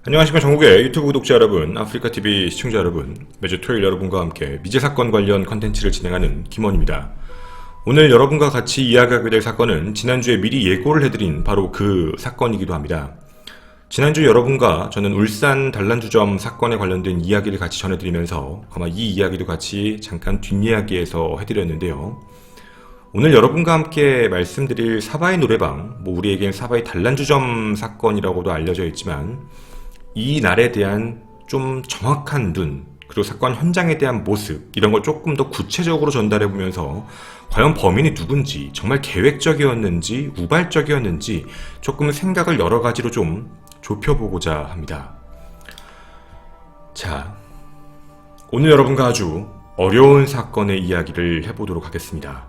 안녕하십니까. 전국의 유튜브 구독자 여러분, 아프리카TV 시청자 여러분, 매주 토요일 여러분과 함께 미제사건 관련 컨텐츠를 진행하는 김원입니다. 오늘 여러분과 같이 이야기하게 될 사건은 지난주에 미리 예고를 해드린 바로 그 사건이기도 합니다. 지난주 여러분과 저는 울산 단란주점 사건에 관련된 이야기를 같이 전해드리면서 아마 이 이야기도 같이 잠깐 뒷이야기에서 해드렸는데요. 오늘 여러분과 함께 말씀드릴 사바이 노래방, 우리에겐 사바이 단란주점 사건이라고도 알려져 있지만 이 날에 대한 좀 정확한 눈, 그리고 사건 현장에 대한 모습, 이런 걸 조금 더 구체적으로 전달해보면서 과연 범인이 누군지, 정말 계획적이었는지 우발적이었는지 조금 생각을 여러 가지로 좀 좁혀보고자 합니다. 자, 오늘 여러분과 아주 어려운 사건의 이야기를 해보도록 하겠습니다.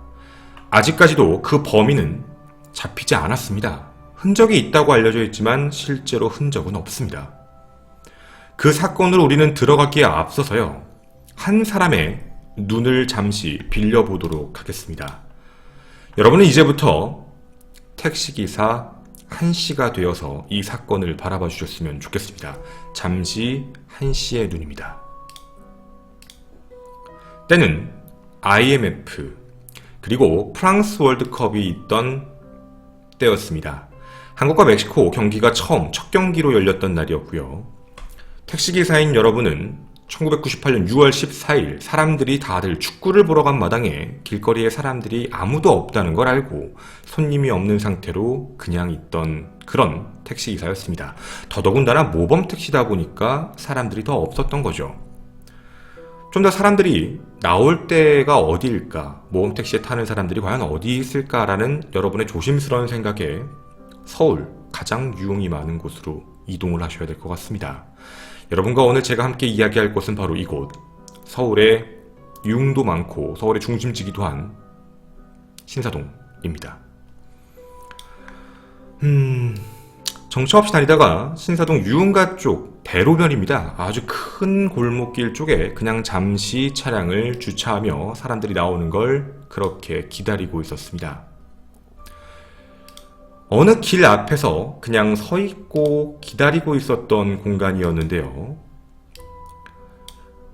아직까지도 그 범인은 잡히지 않았습니다. 흔적이 있다고 알려져 있지만 실제로 흔적은 없습니다. 그 사건을 우리는 들어가기에 앞서서요, 한 사람의 눈을 잠시 빌려보도록 하겠습니다. 여러분은 이제부터 택시기사 한씨가 되어서 이 사건을 바라봐 주셨으면 좋겠습니다. 잠시 한씨의 눈입니다. 때는 IMF 그리고 프랑스 월드컵이 있던 때였습니다. 한국과 멕시코 경기가 처음 첫 경기로 열렸던 날이었고요. 택시기사인 여러분은 1998년 6월 14일 사람들이 다들 축구를 보러 간 마당에 길거리에 사람들이 아무도 없다는 걸 알고 손님이 없는 상태로 그냥 있던 그런 택시기사였습니다. 더더군다나 모범 택시다 보니까 사람들이 더 없었던 거죠. 좀 더 사람들이 나올 때가 어디일까, 모범 택시에 타는 사람들이 과연 어디 있을까라는 여러분의 조심스러운 생각에 서울 가장 유흥이 많은 곳으로 이동을 하셔야 될 것 같습니다. 여러분과 오늘 제가 함께 이야기할 곳은 바로 이곳, 서울에 유흥도 많고 서울의 중심지기도 한 신사동입니다. 정처 없이 다니다가 신사동 유흥가 쪽 대로변입니다. 아주 큰 골목길 쪽에 그냥 잠시 차량을 주차하며 사람들이 나오는 걸 그렇게 기다리고 있었습니다. 어느 길 앞에서 그냥 서 있고 기다리고 있었던 공간이었는데요.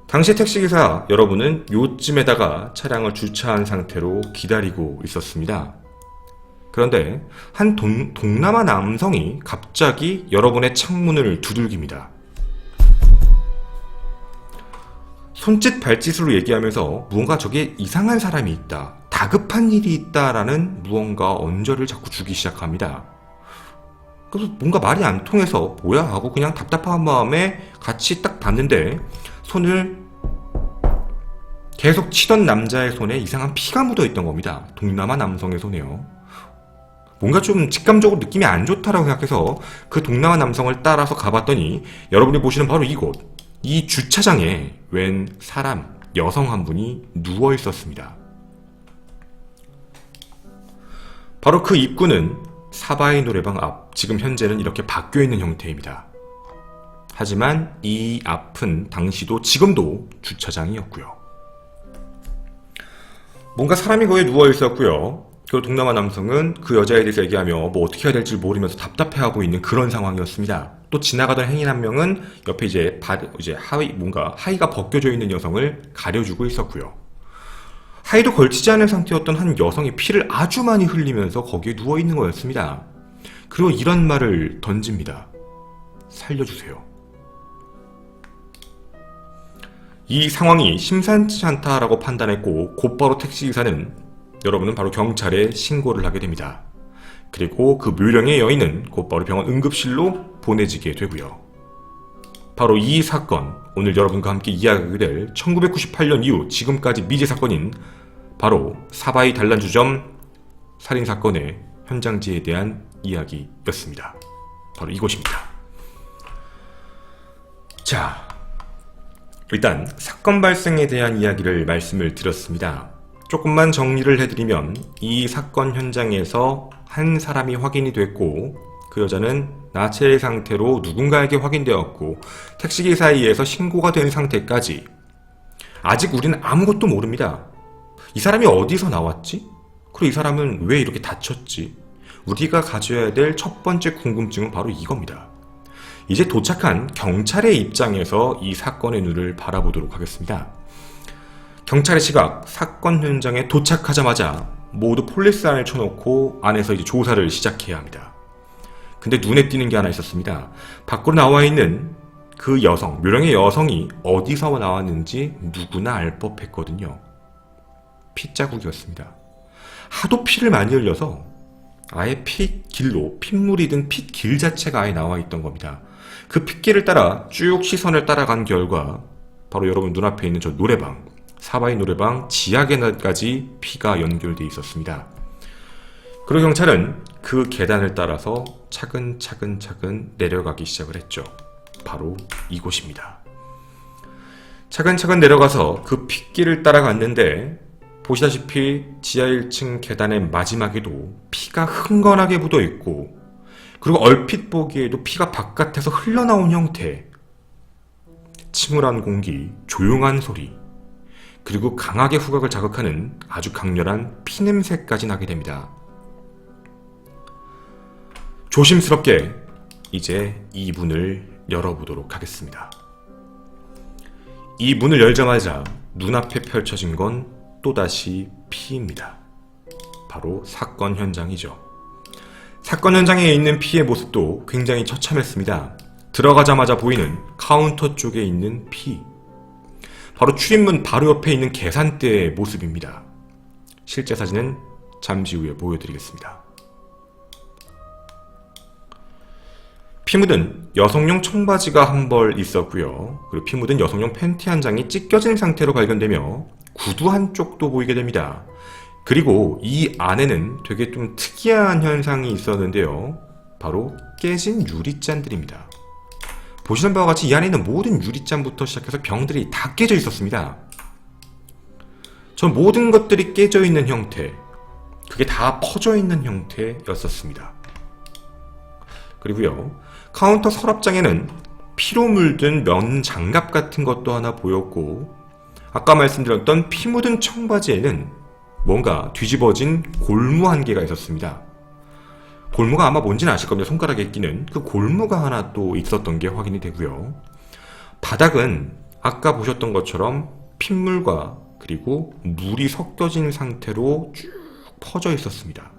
당시 택시기사 여러분은 요쯤에다가 차량을 주차한 상태로 기다리고 있었습니다. 그런데 한 동남아 남성이 갑자기 여러분의 창문을 두들깁니다. 손짓 발짓으로 얘기하면서 무언가 저기에 이상한 사람이 있다, 다급한 일이 있다라는 무언가 언저를 자꾸 주기 시작합니다. 그래서 뭔가 말이 안 통해서 뭐야 하고 그냥 답답한 마음에 같이 딱 봤는데 손을 계속 치던 남자의 손에 이상한 피가 묻어 있던 겁니다. 동남아 남성의 손에요. 뭔가 좀 직감적으로 느낌이 안 좋다라고 생각해서 그 동남아 남성을 따라서 가봤더니 여러분이 보시는 바로 이곳, 이 주차장에 웬 사람, 여성 한 분이 누워 있었습니다. 바로 그 입구는 사바이 노래방 앞, 지금 현재는 이렇게 바뀌어 있는 형태입니다. 하지만 이 앞은 당시도 지금도 주차장이었고요. 뭔가 사람이 거기에 누워 있었고요. 그 동남아 남성은 그 여자에 대해서 얘기하며 뭐 어떻게 해야 될지 모르면서 답답해하고 있는 그런 상황이었습니다. 또 지나가던 행인 한 명은 옆에 이제 하의가 벗겨져 있는 여성을 가려주고 있었고요. 하의도 걸치지 않은 상태였던 한 여성이 피를 아주 많이 흘리면서 거기에 누워 있는 거였습니다. 그리고 이런 말을 던집니다. 살려주세요. 이 상황이 심상치 않다라고 판단했고 곧바로 택시기사는 여러분은 바로 경찰에 신고를 하게 됩니다. 그리고 그 묘령의 여인은 곧바로 병원 응급실로 보내지게 되고요. 바로 이 사건, 오늘 여러분과 함께 이야기하게 될 1998년 이후 지금까지 미제 사건인 바로 사바이 단란주점 살인사건의 현장지에 대한 이야기였습니다. 바로 이곳입니다. 자, 일단 사건 발생에 대한 이야기를 말씀을 드렸습니다. 조금만 정리를 해드리면 이 사건 현장에서 한 사람이 확인이 됐고 그 여자는 나체의 상태로 누군가에게 확인되었고 택시기사에 의해서 신고가 된 상태까지 아직 우리는 아무것도 모릅니다. 이 사람이 어디서 나왔지? 그리고 이 사람은 왜 이렇게 다쳤지? 우리가 가져야 될 첫 번째 궁금증은 바로 이겁니다. 이제 도착한 경찰의 입장에서 이 사건의 눈을 바라보도록 하겠습니다. 경찰의 시각, 사건 현장에 도착하자마자 모두 폴리스안을 쳐놓고 안에서 이제 조사를 시작해야 합니다. 근데 눈에 띄는 게 하나 있었습니다. 밖으로 나와 있는 그 여성, 묘령의 여성이 어디서 나왔는지 누구나 알 법했거든요. 핏자국이었습니다. 하도 피를 많이 흘려서 아예 핏길로, 핏물이 든 핏길 자체가 아예 나와 있던 겁니다. 그 핏길을 따라 쭉 시선을 따라간 결과 바로 여러분 눈앞에 있는 저 노래방, 사바이 노래방 지하 계단까지 피가 연결되어 있었습니다. 그리고 경찰은 그 계단을 따라서 차근차근 내려가기 시작을 했죠. 바로 이곳입니다. 차근차근 내려가서 그 핏길을 따라갔는데 보시다시피 지하 1층 계단의 마지막에도 피가 흥건하게 묻어 있고, 그리고 얼핏 보기에도 피가 바깥에서 흘러나온 형태, 침울한 공기, 조용한 소리, 그리고 강하게 후각을 자극하는 아주 강렬한 피냄새까지 나게 됩니다. 조심스럽게 이제 이 문을 열어보도록 하겠습니다. 이 문을 열자마자 눈앞에 펼쳐진 건 또다시 피입니다. 바로 사건 현장이죠. 사건 현장에 있는 피의 모습도 굉장히 처참했습니다. 들어가자마자 보이는 카운터 쪽에 있는 피, 바로 출입문 바로 옆에 있는 계산대의 모습입니다. 실제 사진은 잠시 후에 보여드리겠습니다. 피 묻은 여성용 청바지가 한 벌 있었고요. 그리고 피 묻은 여성용 팬티 한 장이 찢겨진 상태로 발견되며 구두 한쪽도 보이게 됩니다. 그리고 이 안에는 되게 좀 특이한 현상이 있었는데요. 바로 깨진 유리잔들입니다. 보시는 바와 같이 이 안에 있는 모든 유리잔부터 시작해서 병들이 다 깨져 있었습니다. 저 모든 것들이 깨져 있는 형태, 그게 다 퍼져 있는 형태였었습니다. 그리고요, 카운터 서랍장에는 피로 물든 면 장갑 같은 것도 하나 보였고, 아까 말씀드렸던 피 묻은 청바지에는 뭔가 뒤집어진 골무 한 개가 있었습니다. 골무가 아마 뭔지는 아실 겁니다. 손가락에 끼는 그 골무가 하나 또 있었던 게 확인이 되고요. 바닥은 아까 보셨던 것처럼 핏물과 그리고 물이 섞여진 상태로 쭉 퍼져 있었습니다.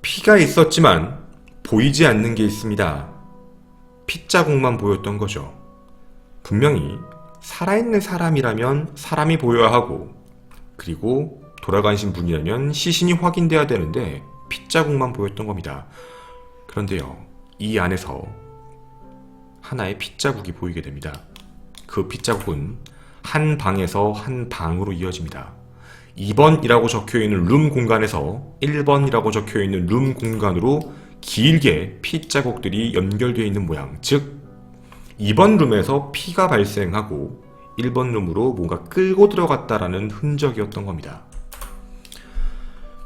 피가 있었지만 보이지 않는 게 있습니다. 핏자국만 보였던 거죠. 분명히 살아있는 사람이라면 사람이 보여야 하고, 그리고 돌아가신 분이라면 시신이 확인돼야 되는데 핏자국만 보였던 겁니다. 그런데요, 이 안에서 하나의 핏자국이 보이게 됩니다. 그 핏자국은 한 방에서 한 방으로 이어집니다. 2번이라고 적혀있는 룸 공간에서 1번이라고 적혀있는 룸 공간으로 길게 핏자국들이 연결되어 있는 모양, 즉 2번 룸에서 피가 발생하고 1번 룸으로 뭔가 끌고 들어갔다라는 흔적이었던 겁니다.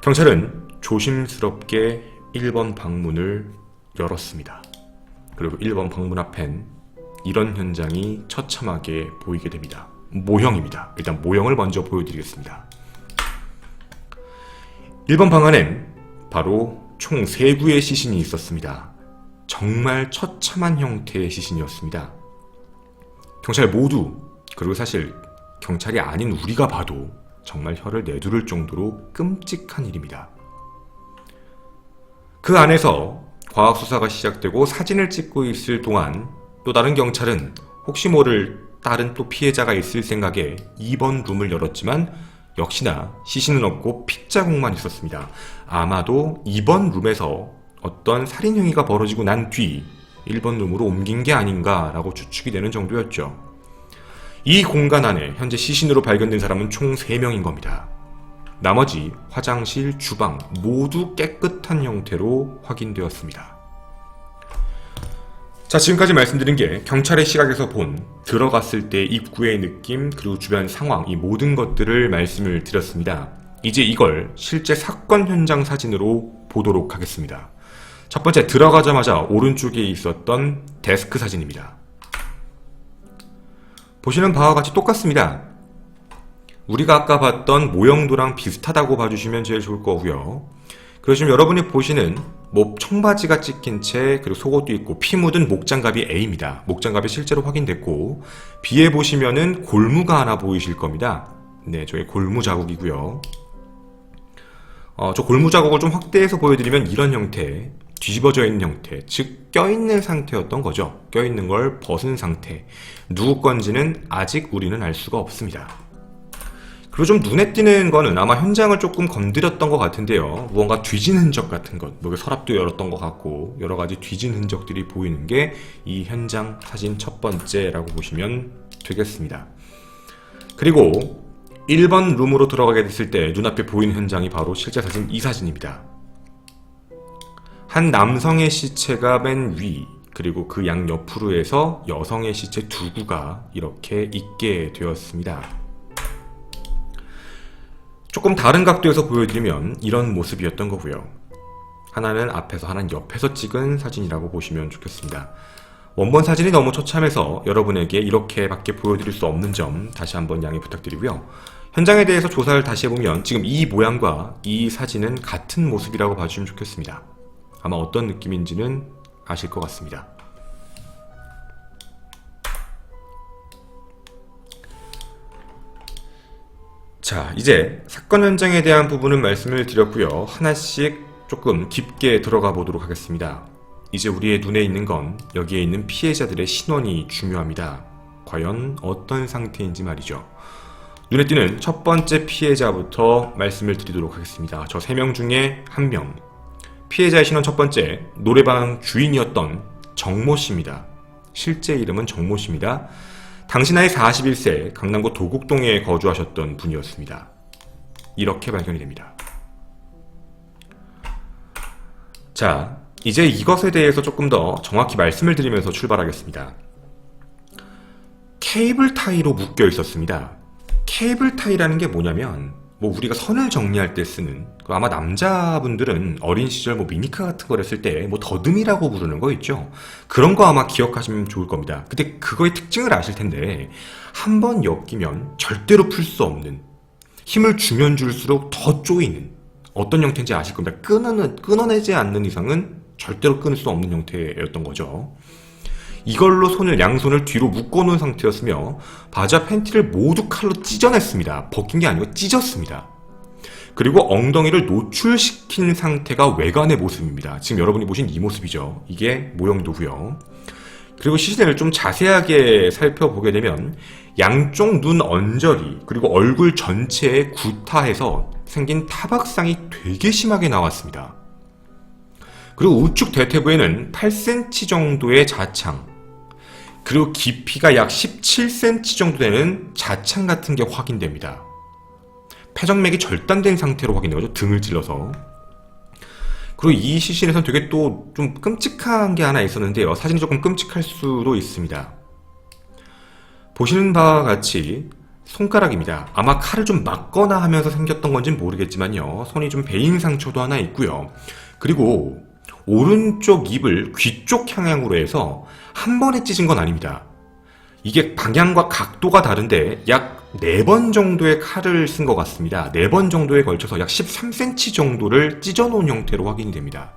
경찰은 조심스럽게 1번 방문을 열었습니다. 그리고 1번 방문 앞엔 이런 현장이 처참하게 보이게 됩니다. 모형입니다. 일단 모형을 먼저 보여드리겠습니다. 1번 방 안엔 바로 총 3구의 시신이 있었습니다. 정말 처참한 형태의 시신이었습니다. 경찰 모두, 그리고 사실 경찰이 아닌 우리가 봐도 정말 혀를 내두를 정도로 끔찍한 일입니다. 그 안에서 과학수사가 시작되고 사진을 찍고 있을 동안 또 다른 경찰은 혹시 모를 다른 또 피해자가 있을 생각에 2번 룸을 열었지만 역시나 시신은 없고 핏자국만 있었습니다. 아마도 2번 룸에서 어떤 살인 행위가 벌어지고 난 뒤 1번 룸으로 옮긴 게 아닌가라고 추측이 되는 정도였죠. 이 공간 안에 현재 시신으로 발견된 사람은 총 3명인 겁니다. 나머지 화장실, 주방 모두 깨끗한 형태로 확인되었습니다. 자, 지금까지 말씀드린 게 경찰의 시각에서 본 들어갔을 때 입구의 느낌, 그리고 주변 상황, 이 모든 것들을 말씀을 드렸습니다. 이제 이걸 실제 사건 현장 사진으로 보도록 하겠습니다. 첫 번째, 들어가자마자 오른쪽에 있었던 데스크 사진입니다. 보시는 바와 같이 똑같습니다. 우리가 아까 봤던 모형도랑 비슷하다고 봐주시면 제일 좋을 거고요. 그리고 지금 여러분이 보시는 뭐 청바지가 찍힌 채 그리고 속옷도 있고 피 묻은 목장갑이 A입니다. 목장갑이 실제로 확인됐고 B에 보시면은 골무가 하나 보이실 겁니다. 네, 저게 골무 자국이고요. 저 골무 자국을 좀 확대해서 보여드리면 이런 형태, 뒤집어져 있는 형태, 즉 껴있는 상태였던 거죠. 껴있는 걸 벗은 상태. 누구 건지는 아직 우리는 알 수가 없습니다. 그리고 좀 눈에 띄는 거는 아마 현장을 조금 건드렸던 것 같은데요. 무언가 뒤진 흔적 같은 것, 뭐 서랍도 열었던 것 같고 여러 가지 뒤진 흔적들이 보이는 게 이 현장 사진 첫 번째라고 보시면 되겠습니다. 그리고 1번 룸으로 들어가게 됐을 때 눈앞에 보이는 현장이 바로 실제 사진 이 사진입니다. 한 남성의 시체가 맨 위, 그리고 그 양 옆으로 해서 여성의 시체 두 구가 이렇게 있게 되었습니다. 조금 다른 각도에서 보여드리면 이런 모습이었던 거고요. 하나는 앞에서 하나는 옆에서 찍은 사진이라고 보시면 좋겠습니다. 원본 사진이 너무 처참해서 여러분에게 이렇게밖에 보여드릴 수 없는 점 다시 한번 양해 부탁드리고요. 현장에 대해서 조사를 다시 해보면 지금 이 모양과 이 사진은 같은 모습이라고 봐주시면 좋겠습니다. 아마 어떤 느낌인지는 아실 것 같습니다. 자, 이제 사건 현장에 대한 부분은 말씀을 드렸고요. 하나씩 조금 깊게 들어가 보도록 하겠습니다. 이제 우리의 눈에 있는 건 여기에 있는 피해자들의 신원이 중요합니다. 과연 어떤 상태인지 말이죠. 눈에 띄는 첫 번째 피해자부터 말씀을 드리도록 하겠습니다. 저 3명 중에 1명. 피해자의 신원 첫 번째, 노래방 주인이었던 정모 씨입니다. 실제 이름은 정모 씨입니다. 당시 나이 41세, 강남구 도곡동에 거주하셨던 분이었습니다. 이렇게 발견이 됩니다. 자, 이제 이것에 대해서 조금 더 정확히 말씀을 드리면서 출발하겠습니다. 케이블 타이로 묶여 있었습니다. 케이블 타이라는 게 뭐냐면 뭐 우리가 선을 정리할 때 쓰는, 아마 남자분들은 어린 시절 뭐 미니카 같은 걸 했을 때 뭐 더듬이라고 부르는 거 있죠. 그런 거 아마 기억하시면 좋을 겁니다. 근데 그거의 특징을 아실 텐데 한번 엮이면 절대로 풀 수 없는, 힘을 주면 줄수록 더 쪼이는 어떤 형태인지 아실 겁니다. 끊어내지 않는 이상은 절대로 끊을 수 없는 형태였던 거죠. 이걸로 양손을 뒤로 묶어놓은 상태였으며 바지와 팬티를 모두 칼로 찢어냈습니다. 벗긴 게 아니고 찢었습니다. 그리고 엉덩이를 노출시킨 상태가 외관의 모습입니다. 지금 여러분이 보신 이 모습이죠. 이게 모형도고요. 그리고 시신을 좀 자세하게 살펴보게 되면 양쪽 눈 언저리 그리고 얼굴 전체에 구타해서 생긴 타박상이 되게 심하게 나왔습니다. 그리고 우측 대퇴부에는 8cm 정도의 자창, 그리고 깊이가 약 17cm 정도 되는 자창 같은 게 확인됩니다. 폐정맥이 절단된 상태로 확인된 거죠. 등을 찔러서. 그리고 이 시신에선 되게 또 좀 끔찍한 게 하나 있었는데요. 사진이 조금 끔찍할 수도 있습니다. 보시는 바와 같이 손가락입니다. 아마 칼을 좀 맞거나 하면서 생겼던 건지는 모르겠지만요. 손이 좀 베인 상처도 하나 있고요. 그리고 오른쪽 입을 귀 쪽 향향으로 해서 한 번에 찢은 건 아닙니다. 이게 방향과 각도가 다른데 약 4번 정도의 칼을 쓴 것 같습니다. 4번 정도에 걸쳐서 약 13cm 정도를 찢어놓은 형태로 확인이 됩니다.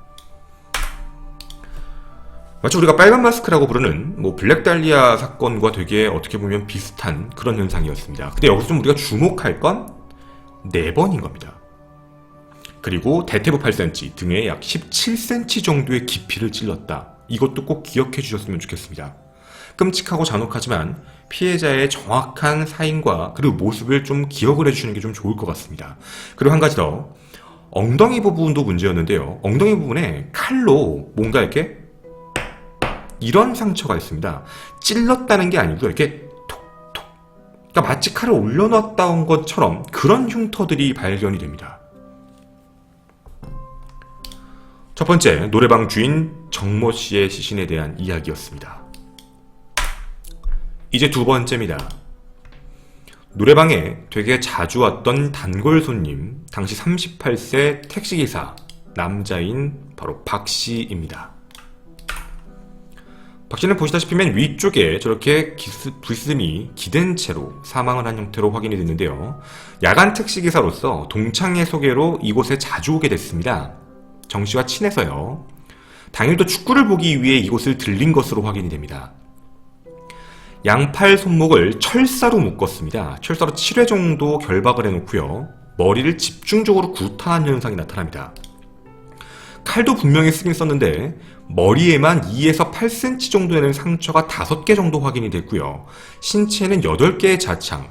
마치 우리가 빨간 마스크라고 부르는 뭐 블랙달리아 사건과 되게 어떻게 보면 비슷한 그런 현상이었습니다. 근데 여기서 좀 우리가 주목할 건 4번인 겁니다. 그리고 대퇴부 8cm, 등에 약 17cm 정도의 깊이를 찔렀다. 이것도 꼭 기억해 주셨으면 좋겠습니다. 끔찍하고 잔혹하지만 피해자의 정확한 사인과 그리고 모습을 좀 기억을 해주시는 게 좀 좋을 것 같습니다. 그리고 한 가지 더, 엉덩이 부분도 문제였는데요. 엉덩이 부분에 칼로 뭔가 이렇게 이런 상처가 있습니다. 찔렀다는 게 아니고요. 이렇게 톡톡, 그러니까 마치 칼을 올려놨다 온 것처럼 그런 흉터들이 발견이 됩니다. 첫 번째, 노래방 주인 정모 씨의 시신에 대한 이야기였습니다. 이제 두 번째입니다. 노래방에 되게 자주 왔던 단골 손님, 당시 38세 택시기사, 남자인 바로 박 씨입니다. 박 씨는 보시다시피 맨 위쪽에 저렇게 불순이 기댄 채로 사망을 한 형태로 확인이 됐는데요. 야간 택시기사로서 동창의 소개로 이곳에 자주 오게 됐습니다. 정 씨와 친해서요. 당일도 축구를 보기 위해 이곳을 들린 것으로 확인이 됩니다. 양팔 손목을 철사로 묶었습니다. 철사로 7회 정도 결박을 해놓고요. 머리를 집중적으로 구타한 현상이 나타납니다. 칼도 분명히 쓰긴 썼는데 머리에만 2에서 8cm 정도 되는 상처가 5개 정도 확인이 됐고요. 신체에는 8개의 자창,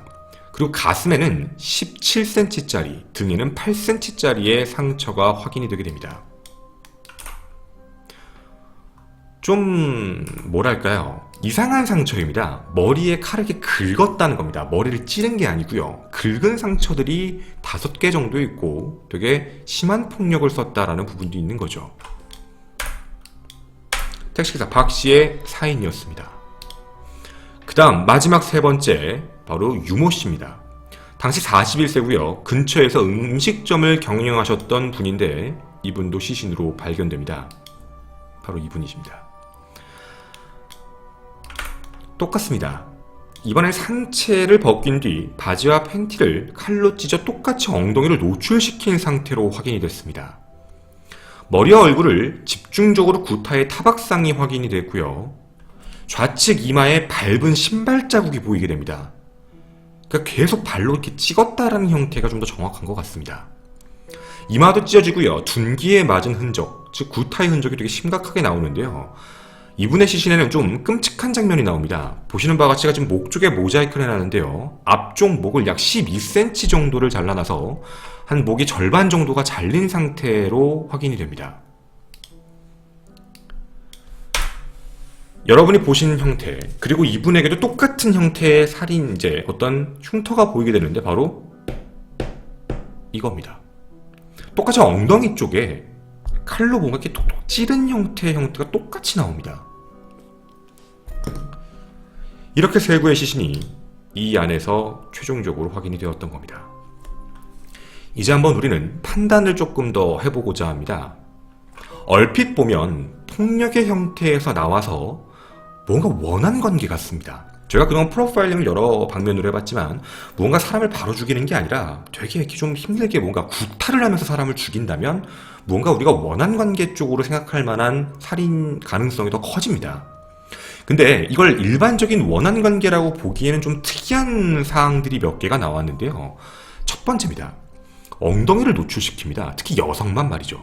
그리고 가슴에는 17cm짜리, 등에는 8cm짜리의 상처가 확인이 되게 됩니다. 좀 뭐랄까요, 이상한 상처입니다. 머리에 칼을 이렇게 긁었다는 겁니다. 머리를 찌른 게 아니고요. 긁은 상처들이 5개 정도 있고 되게 심한 폭력을 썼다라는 부분도 있는 거죠. 택시기사 박씨의 사인이었습니다. 그 다음 마지막 세 번째, 바로 유모씨입니다. 당시 41세고요. 근처에서 음식점을 경영하셨던 분인데 이분도 시신으로 발견됩니다. 바로 이분이십니다. 똑같습니다. 이번엔 상체를 벗긴 뒤 바지와 팬티를 칼로 찢어 똑같이 엉덩이를 노출시킨 상태로 확인이 됐습니다. 머리와 얼굴을 집중적으로 구타의 타박상이 확인이 됐고요. 좌측 이마에 밟은 신발 자국이 보이게 됩니다. 그러니까 계속 발로 이렇게 찍었다라는 형태가 좀 더 정확한 것 같습니다. 이마도 찢어지고요. 둔기에 맞은 흔적, 즉 구타의 흔적이 되게 심각하게 나오는데요. 이분의 시신에는 좀 끔찍한 장면이 나옵니다. 보시는 바와 같이 지금 목 쪽에 모자이크를 해놨는데요. 앞쪽 목을 약 12cm 정도를 잘라놔서 한 목이 절반 정도가 잘린 상태로 확인이 됩니다. 여러분이 보신 형태, 그리고 이분에게도 똑같은 형태의 살인죄, 어떤 흉터가 보이게 되는데 바로 이겁니다. 똑같이 엉덩이 쪽에 칼로 뭔가 이렇게 톡톡 찌른 형태의 형태가 똑같이 나옵니다. 이렇게 세 구의 시신이 이 안에서 최종적으로 확인이 되었던 겁니다. 이제 한번 우리는 판단을 조금 더 해보고자 합니다. 얼핏 보면 폭력의 형태에서 나와서 뭔가 원한 관계 같습니다. 제가 그동안 프로파일링을 여러 방면으로 해봤지만 뭔가 사람을 바로 죽이는 게 아니라 되게 이렇게 좀 힘들게 뭔가 구타를 하면서 사람을 죽인다면 뭔가 우리가 원한 관계 쪽으로 생각할 만한 살인 가능성이 더 커집니다. 근데 이걸 일반적인 원한 관계라고 보기에는 좀 특이한 사항들이 몇 개가 나왔는데요. 첫 번째입니다. 엉덩이를 노출시킵니다. 특히 여성만 말이죠.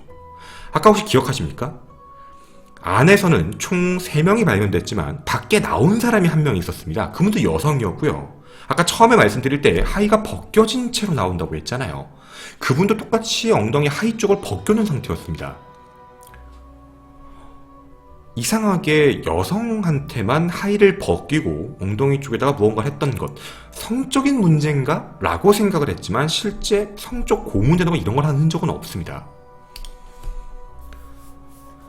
아까 혹시 기억하십니까? 안에서는 총 3명이 발견됐지만 밖에 나온 사람이 1명 있었습니다. 그분도 여성이었고요. 아까 처음에 말씀드릴 때 하의가 벗겨진 채로 나온다고 했잖아요. 그분도 똑같이 엉덩이 하의 쪽을 벗겨놓은 상태였습니다. 이상하게 여성한테만 하의를 벗기고 엉덩이 쪽에다가 무언가를 했던 것, 성적인 문제인가? 라고 생각을 했지만 실제 성적 고문이나 이런 걸 한 흔적은 없습니다.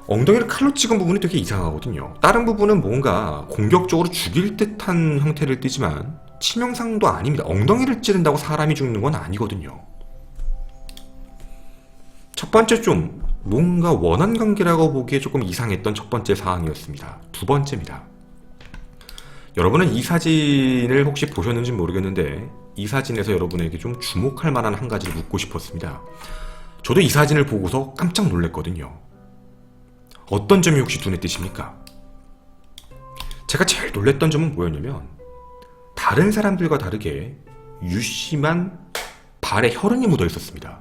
엉덩이를 칼로 찍은 부분이 되게 이상하거든요. 다른 부분은 뭔가 공격적으로 죽일 듯한 형태를 띠지만 치명상도 아닙니다. 엉덩이를 찌른다고 사람이 죽는 건 아니거든요. 첫 번째 좀 뭔가 원한 관계라고 보기에 조금 이상했던 첫 번째 사항이었습니다. 두 번째입니다. 여러분은 이 사진을 혹시 보셨는지 모르겠는데 이 사진에서 여러분에게 좀 주목할 만한 한 가지를 묻고 싶었습니다. 저도 이 사진을 보고서 깜짝 놀랐거든요. 어떤 점이 혹시 눈에 띄십니까? 제가 제일 놀랬던 점은 뭐였냐면 다른 사람들과 다르게 유씨만 발에 혈흔이 묻어 있었습니다.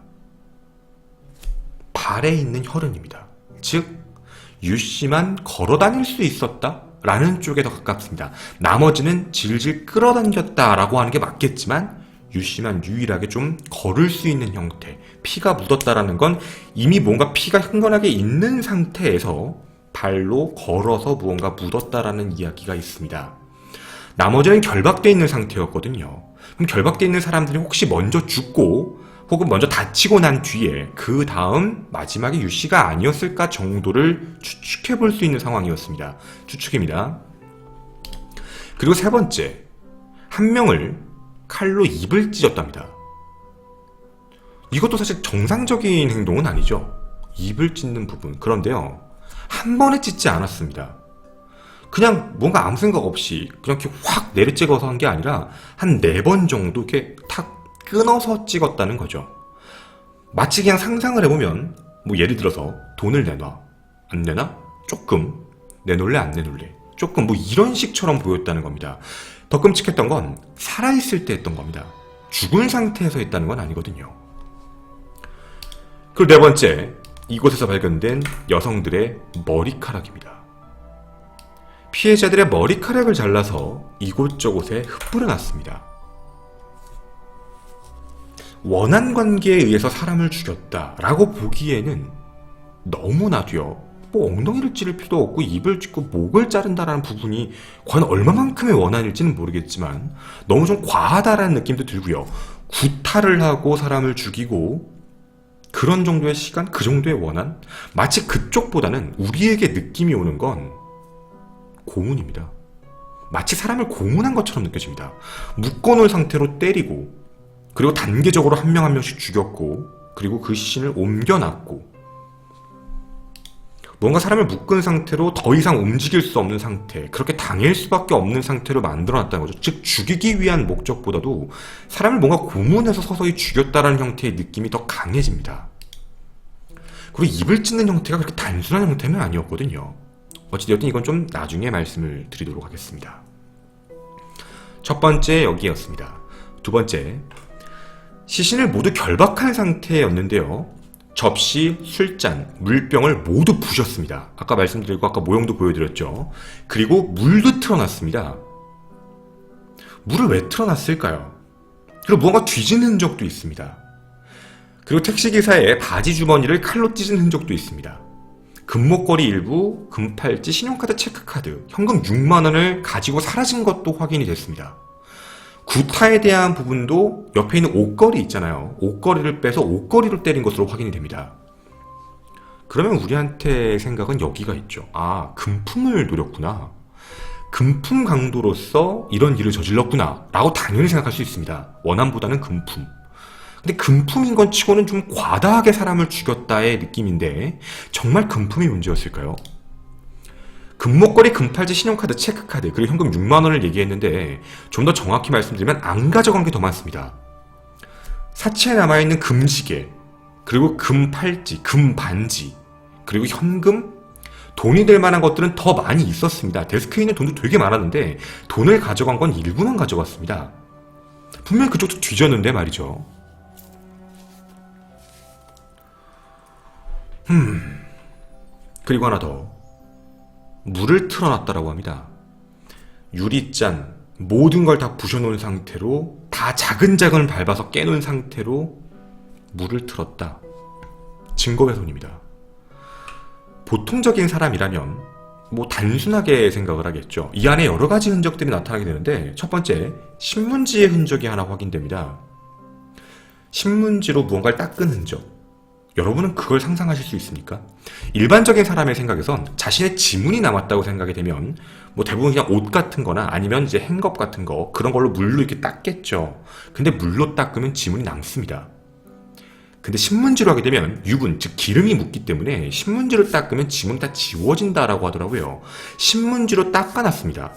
발에 있는 혈흔입니다. 즉 유씨만 걸어 다닐 수 있었다 라는 쪽에 더 가깝습니다. 나머지는 질질 끌어당겼다 라고 하는 게 맞겠지만 유씨만 유일하게 좀 걸을 수 있는 형태, 피가 묻었다라는 건 이미 뭔가 피가 흥건하게 있는 상태에서 발로 걸어서 무언가 묻었다라는 이야기가 있습니다. 나머지는 결박되어 있는 상태였거든요. 그럼 결박되어 있는 사람들이 혹시 먼저 죽고 혹은 먼저 다치고 난 뒤에 그 다음 마지막에 유씨가 아니었을까 정도를 추측해 볼 수 있는 상황이었습니다. 추측입니다. 그리고 세 번째, 한 명을 칼로 입을 찢었답니다. 이것도 사실 정상적인 행동은 아니죠. 입을 찢는 부분. 그런데요, 한 번에 찢지 않았습니다. 그냥 뭔가 아무 생각 없이 그냥 이렇게 확 내려 찍어서 한 게 아니라 한 4번 정도 이렇게 탁 끊어서 찍었다는 거죠. 마치 그냥 상상을 해보면 뭐 예를 들어서 돈을 내놔. 안 내놔? 조금. 내놓을래? 안 내놓을래? 조금. 뭐 이런 식처럼 보였다는 겁니다. 더 끔찍했던 건 살아있을 때 했던 겁니다. 죽은 상태에서 했다는 건 아니거든요. 그리고 네 번째, 이곳에서 발견된 여성들의 머리카락입니다. 피해자들의 머리카락을 잘라서 이곳저곳에 흩뿌려놨습니다. 원한 관계에 의해서 사람을 죽였다라고 보기에는 너무나도요. 뭐 엉덩이를 찌를 필요도 없고 입을 찢고 목을 자른다라는 부분이 과연 얼마만큼의 원한일지는 모르겠지만 너무 좀 과하다라는 느낌도 들고요. 구타를 하고 사람을 죽이고 그런 정도의 시간, 그 정도의 원한? 마치 그쪽보다는 우리에게 느낌이 오는 건 고문입니다. 마치 사람을 고문한 것처럼 느껴집니다. 묶어놓은 상태로 때리고 그리고 단계적으로 한 명 한 명씩 죽였고 그리고 그 시신을 옮겨놨고 뭔가 사람을 묶은 상태로 더 이상 움직일 수 없는 상태, 그렇게 당일 수밖에 없는 상태로 만들어놨다는 거죠. 즉 죽이기 위한 목적보다도 사람을 뭔가 고문해서 서서히 죽였다는 형태의 느낌이 더 강해집니다. 그리고 입을 찢는 형태가 그렇게 단순한 형태는 아니었거든요. 어찌되었든 이건 좀 나중에 말씀을 드리도록 하겠습니다. 첫 번째 여기였습니다. 두 번째, 시신을 모두 결박한 상태였는데요. 접시, 술잔, 물병을 모두 부셨습니다. 아까 말씀드리고 아까 모형도 보여드렸죠. 그리고 물도 틀어놨습니다. 물을 왜 틀어놨을까요? 그리고 무언가 뒤진 흔적도 있습니다. 그리고 택시기사의 바지 주머니를 칼로 찢은 흔적도 있습니다. 금목걸이 일부, 금팔찌, 신용카드, 체크카드, 현금 6만 원을 가지고 사라진 것도 확인이 됐습니다. 구타에 대한 부분도 옆에 있는 옷걸이 있잖아요. 옷걸이를 빼서 옷걸이로 때린 것으로 확인이 됩니다. 그러면 우리한테 생각은 여기가 있죠. 아, 금품을 노렸구나. 금품 강도로서 이런 일을 저질렀구나 라고 당연히 생각할 수 있습니다. 원한보다는 금품. 근데 금품인 건 치고는 좀 과다하게 사람을 죽였다의 느낌인데 정말 금품이 문제였을까요? 금목걸이, 금팔찌, 신용카드, 체크카드, 그리고 현금 6만 원을 얘기했는데 좀 더 정확히 말씀드리면 안 가져간 게 더 많습니다. 사체에 남아있는 금시계, 그리고 금팔찌, 금반지, 그리고 현금, 돈이 될 만한 것들은 더 많이 있었습니다. 데스크에 있는 돈도 되게 많았는데 돈을 가져간 건 일부만 가져갔습니다. 분명히 그쪽도 뒤졌는데 말이죠. 그리고 하나 더. 물을 틀어놨다라고 합니다. 유리잔, 모든 걸 다 부셔놓은 상태로 다 자근자근 밟아서 깨놓은 상태로 물을 틀었다. 증거훼손입니다. 보통적인 사람이라면 뭐 단순하게 생각을 하겠죠. 이 안에 여러 가지 흔적들이 나타나게 되는데 첫 번째, 신문지의 흔적이 하나 확인됩니다. 신문지로 무언가를 닦은 흔적. 여러분은 그걸 상상하실 수 있습니까? 일반적인 사람의 생각에선 자신의 지문이 남았다고 생각이 되면 뭐 대부분 그냥 옷 같은 거나 아니면 이제 행겁 같은 거 그런 걸로 물로 이렇게 닦겠죠. 근데 물로 닦으면 지문이 남습니다. 근데 신문지로 하게 되면 유분, 즉 기름이 묻기 때문에 신문지로 닦으면 지문이 다 지워진다라고 하더라고요. 신문지로 닦아놨습니다.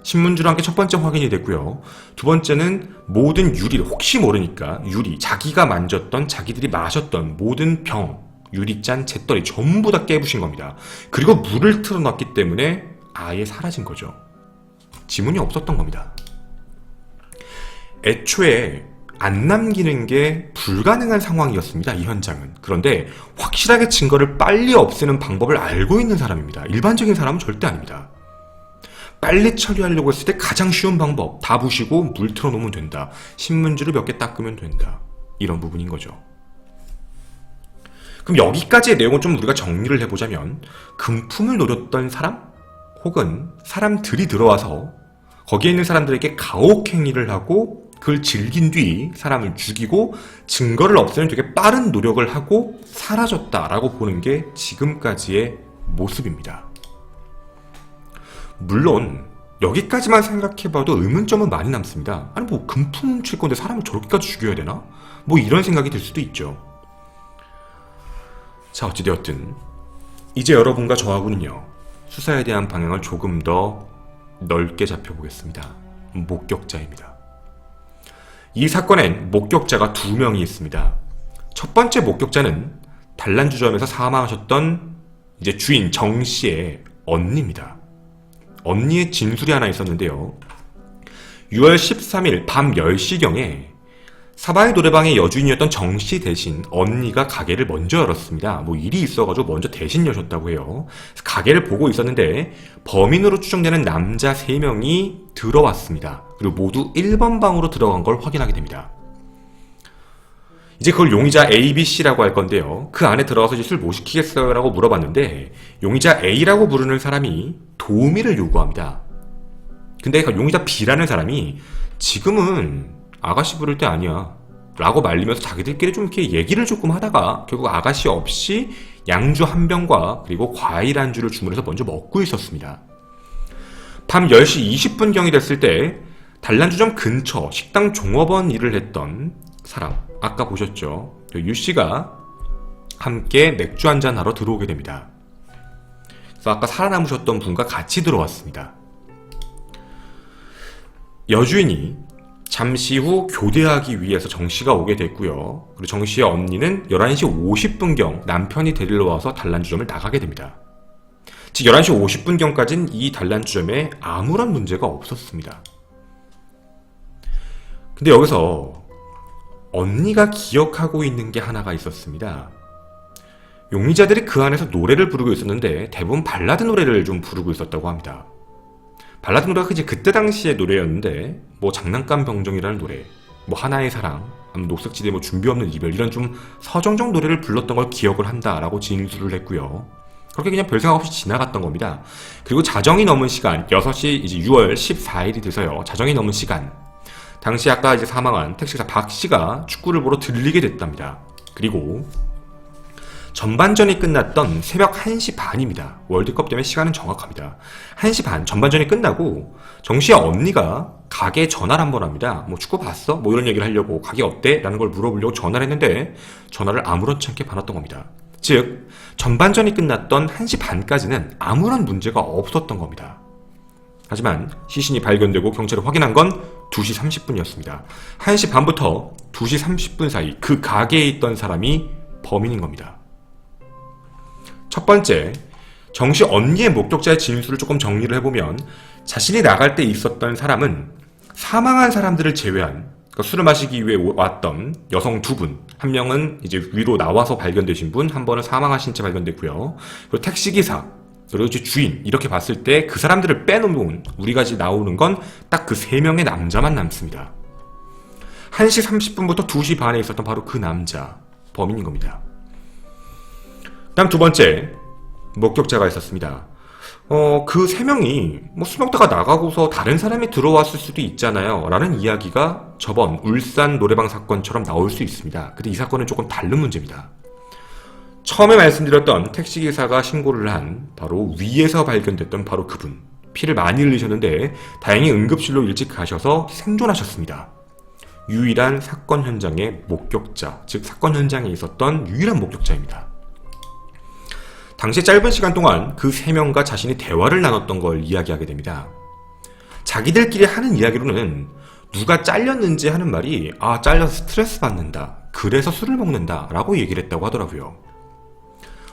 신문지로 한 게 첫 번째 확인이 됐고요. 두 번째는 모든 유리를 혹시 모르니까 유리, 자기가 만졌던 자기들이 마셨던 모든 병, 유리잔, 잿더리 전부 다 깨부신 겁니다. 그리고 물을 틀어놨기 때문에 아예 사라진 거죠. 지문이 없었던 겁니다. 애초에 안 남기는 게 불가능한 상황이었습니다. 이 현장은. 그런데 확실하게 증거를 빨리 없애는 방법을 알고 있는 사람입니다. 일반적인 사람은 절대 아닙니다. 빨리 처리하려고 했을 때 가장 쉬운 방법, 다 부시고 물 틀어놓으면 된다. 신문지로 몇 개 닦으면 된다. 이런 부분인 거죠. 그럼 여기까지의 내용을 좀 우리가 정리를 해보자면 금품을 노렸던 사람 혹은 사람들이 들어와서 거기에 있는 사람들에게 가혹행위를 하고 그걸 즐긴 뒤 사람을 죽이고 증거를 없애는 되게 빠른 노력을 하고 사라졌다라고 보는 게 지금까지의 모습입니다. 물론 여기까지만 생각해봐도 의문점은 많이 남습니다. 아니 뭐 금품 훔칠 건데 사람을 저렇게까지 죽여야 되나? 뭐 이런 생각이 들 수도 있죠. 자, 어찌되었든 이제 여러분과 저하고는요 수사에 대한 방향을 조금 더 넓게 잡혀보겠습니다. 목격자입니다. 이 사건엔 목격자가 2명이 있습니다. 첫 번째 목격자는 단란주점에서 사망하셨던 이제 주인 정 씨의 언니입니다. 언니의 진술이 하나 있었는데요. 6월 13일 밤 10시경에 사바이 노래방의 여주인이었던 정 씨 대신 언니가 가게를 먼저 열었습니다. 뭐 일이 있어가지고 먼저 대신 여셨다고 해요. 가게를 보고 있었는데 범인으로 추정되는 남자 3명이 들어왔습니다. 그리고 모두 1번 방으로 들어간 걸 확인하게 됩니다. 이제 그걸 용의자 A, B, C라고 할 건데요. 그 안에 들어가서 이제 술 뭐 시키겠어요? 라고 물어봤는데 용의자 A라고 부르는 사람이 도우미를 요구합니다. 근데 그 용의자 B라는 사람이 지금은 아가씨 부를 때 아니야 라고 말리면서 자기들끼리 좀 이렇게 얘기를 조금 하다가 결국 아가씨 없이 양주 한 병과 그리고 과일 안주를 주문해서 먼저 먹고 있었습니다. 밤 10시 20분경이 됐을 때 단란주점 근처 식당 종업원 일을 했던 사람, 아까 보셨죠? 유씨가 함께 맥주 한잔 하러 들어오게 됩니다. 그래서 아까 살아남으셨던 분과 같이 들어왔습니다. 여주인이 잠시 후 교대하기 위해서 정씨가 오게 됐고요. 그리고 정씨의 언니는 11시 50분경 남편이 데리러 와서 단란주점을 나가게 됩니다. 즉 11시 50분경까지는 이 단란주점에 아무런 문제가 없었습니다. 근데 여기서 언니가 기억하고 있는 게 하나가 있었습니다. 용의자들이 그 안에서 노래를 부르고 있었는데 대부분 발라드 노래를 좀 부르고 있었다고 합니다. 발라드 노래가 이제 그때 당시의 노래였는데 뭐 장난감 병정이라는 노래, 뭐 하나의 사랑, 녹색지대 뭐 준비 없는 이별 이런 좀 서정적 노래를 불렀던 걸 기억을 한다라고 진술을 했고요. 그렇게 그냥 별 생각 없이 지나갔던 겁니다. 그리고 자정이 넘은 시간 6시 이제 6월 14일이 돼서요. 자정이 넘은 시간 당시 아까 이제 사망한 택시기사 박 씨가 축구를 보러 들리게 됐답니다. 그리고 전반전이 끝났던 새벽 1시 반입니다. 월드컵 때문에 시간은 정확합니다. 1시 반 전반전이 끝나고 정씨의 언니가 가게에 전화를 한번 합니다. 뭐 축구 봤어? 뭐 이런 얘기를 하려고 가게 어때? 라는 걸 물어보려고 전화를 했는데 전화를 아무렇지 않게 받았던 겁니다. 즉 전반전이 끝났던 1시 반까지는 아무런 문제가 없었던 겁니다. 하지만 시신이 발견되고 경찰이 확인한 건 2시 30분이었습니다. 1시 반부터 2시 30분 사이 그 가게에 있던 사람이 범인인 겁니다. 첫 번째, 정씨 언니의 목격자의 진술을 조금 정리를 해보면 자신이 나갈 때 있었던 사람은 사망한 사람들을 제외한 그러니까 술을 마시기 위해 왔던 여성 2분, 한 명은 이제 위로 나와서 발견되신 분, 한 번은 사망하신 채 발견됐고요. 그리고 택시기사, 그리고 이제 주인 이렇게 봤을 때 그 사람들을 빼놓으면 우리가 이제 나오는 건 딱 그 3명의 남자만 남습니다. 1시 30분부터 2시 반에 있었던 바로 그 남자, 범인인 겁니다. 다음 두 번째, 목격자가 있었습니다. 그 3명이 뭐 술 먹다가 나가고서 다른 사람이 들어왔을 수도 있잖아요 라는 이야기가 저번 울산 노래방 사건처럼 나올 수 있습니다. 근데 이 사건은 조금 다른 문제입니다. 처음에 말씀드렸던 택시기사가 신고를 한 바로 위에서 발견됐던 바로 그분, 피를 많이 흘리셨는데 다행히 응급실로 일찍 가셔서 생존하셨습니다. 유일한 사건 현장의 목격자, 즉 사건 현장에 있었던 유일한 목격자입니다. 당시 짧은 시간 동안 그 3명과 자신이 대화를 나눴던 걸 이야기하게 됩니다. 자기들끼리 하는 이야기로는 누가 잘렸는지 하는 말이 잘려서 스트레스 받는다, 그래서 술을 먹는다 라고 얘기를 했다고 하더라고요.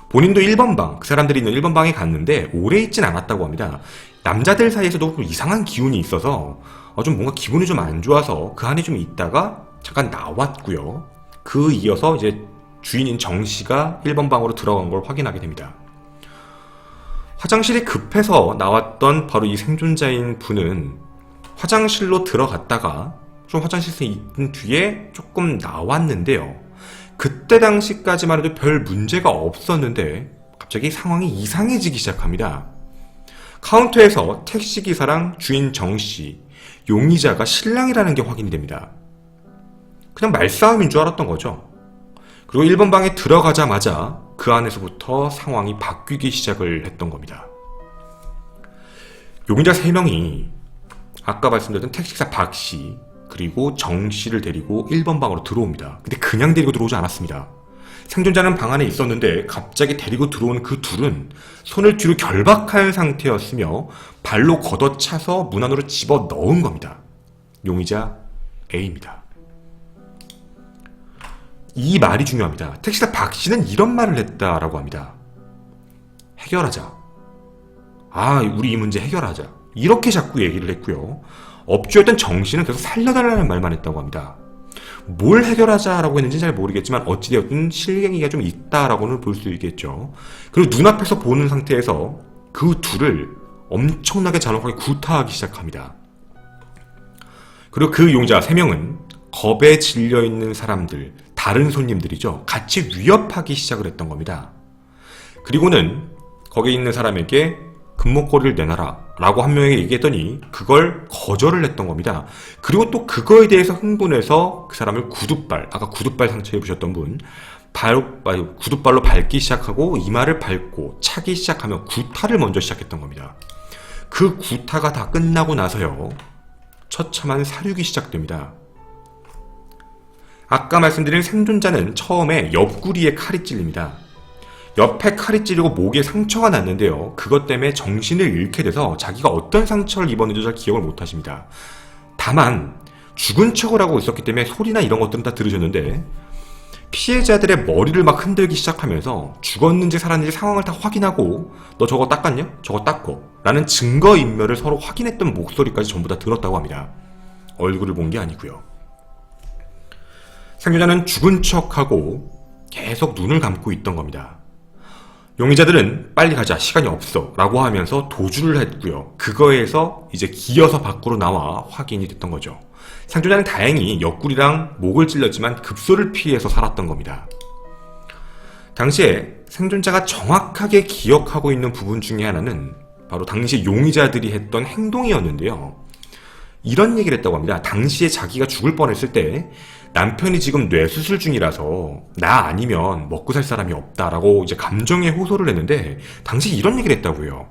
본인도 1번 방, 그 사람들이 있는 1번 방에 갔는데 오래 있진 않았다고 합니다. 남자들 사이에서도 좀 이상한 기운이 있어서 좀 뭔가 기분이 좀 안 좋아서 그 안에 좀 있다가 잠깐 나왔고요. 그 이어서 이제 주인인 정씨가 1번 방으로 들어간 걸 확인하게 됩니다. 화장실이 급해서 나왔던 바로 이 생존자인 분은 화장실로 들어갔다가 좀 화장실에 있은 뒤에 조금 나왔는데요. 그때 당시까지만 해도 별 문제가 없었는데 갑자기 상황이 이상해지기 시작합니다. 카운터에서 택시기사랑 주인 정씨, 용의자가 신랑이라는 게 확인이 됩니다. 그냥 말싸움인 줄 알았던 거죠. 그리고 1번 방에 들어가자마자 그 안에서부터 상황이 바뀌기 시작을 했던 겁니다. 용의자 3명이 아까 말씀드렸던 택시기사 박씨 그리고 정씨를 데리고 1번 방으로 들어옵니다. 근데 그냥 데리고 들어오지 않았습니다. 생존자는 방 안에 있었는데 갑자기 데리고 들어온 그 둘은 손을 뒤로 결박한 상태였으며 발로 걷어차서 문 안으로 집어 넣은 겁니다. 용의자 A입니다. 이 말이 중요합니다. 택시사 박 씨는 이런 말을 했다라고 합니다. 해결하자. 우리 이 문제 해결하자. 이렇게 자꾸 얘기를 했고요. 업주였던 정 씨는 계속 살려달라는 말만 했다고 합니다. 뭘 해결하자라고 했는지 잘 모르겠지만 어찌되었든 실갱이가 좀 있다라고는 볼 수 있겠죠. 그리고 눈앞에서 보는 상태에서 그 둘을 엄청나게 잔혹하게 구타하기 시작합니다. 그리고 그 용의자 3명은 겁에 질려있는 사람들, 다른 손님들이죠. 같이 위협하기 시작을 했던 겁니다. 그리고는 거기에 있는 사람에게 금목걸이를 내놔라 라고 한 명에게 얘기했더니 그걸 거절을 했던 겁니다. 그리고 또 그거에 대해서 흥분해서 그 사람을 구둣발, 아까 구둣발 상처 입으셨던 분, 구둣발로 밟기 시작하고 이마를 밟고 차기 시작하며 구타를 먼저 시작했던 겁니다. 그 구타가 다 끝나고 나서요, 처참한 사륙이 시작됩니다. 아까 말씀드린 생존자는 처음에 옆구리에 칼이 찔립니다. 옆에 칼이 찌르고 목에 상처가 났는데요. 그것 때문에 정신을 잃게 돼서 자기가 어떤 상처를 입었는지 잘 기억을 못하십니다. 다만 죽은 척을 하고 있었기 때문에 소리나 이런 것들은 다 들으셨는데 피해자들의 머리를 막 흔들기 시작하면서 죽었는지 살았는지 상황을 다 확인하고 너 저거 닦았냐? 저거 닦어 라는 증거인멸을 서로 확인했던 목소리까지 전부 다 들었다고 합니다. 얼굴을 본 게 아니고요. 생존자는 죽은 척하고 계속 눈을 감고 있던 겁니다. 용의자들은 빨리 가자, 시간이 없어 라고 하면서 도주를 했고요. 그거에서 이제 기어서 밖으로 나와 확인이 됐던 거죠. 생존자는 다행히 옆구리랑 목을 찔렸지만 급소를 피해서 살았던 겁니다. 당시에 생존자가 정확하게 기억하고 있는 부분 중에 하나는 바로 당시 용의자들이 했던 행동이었는데요. 이런 얘기를 했다고 합니다. 당시에 자기가 죽을 뻔했을 때 남편이 지금 뇌수술 중이라서 나 아니면 먹고 살 사람이 없다라고 이제 감정에 호소를 했는데 당시 이런 얘기를 했다고요.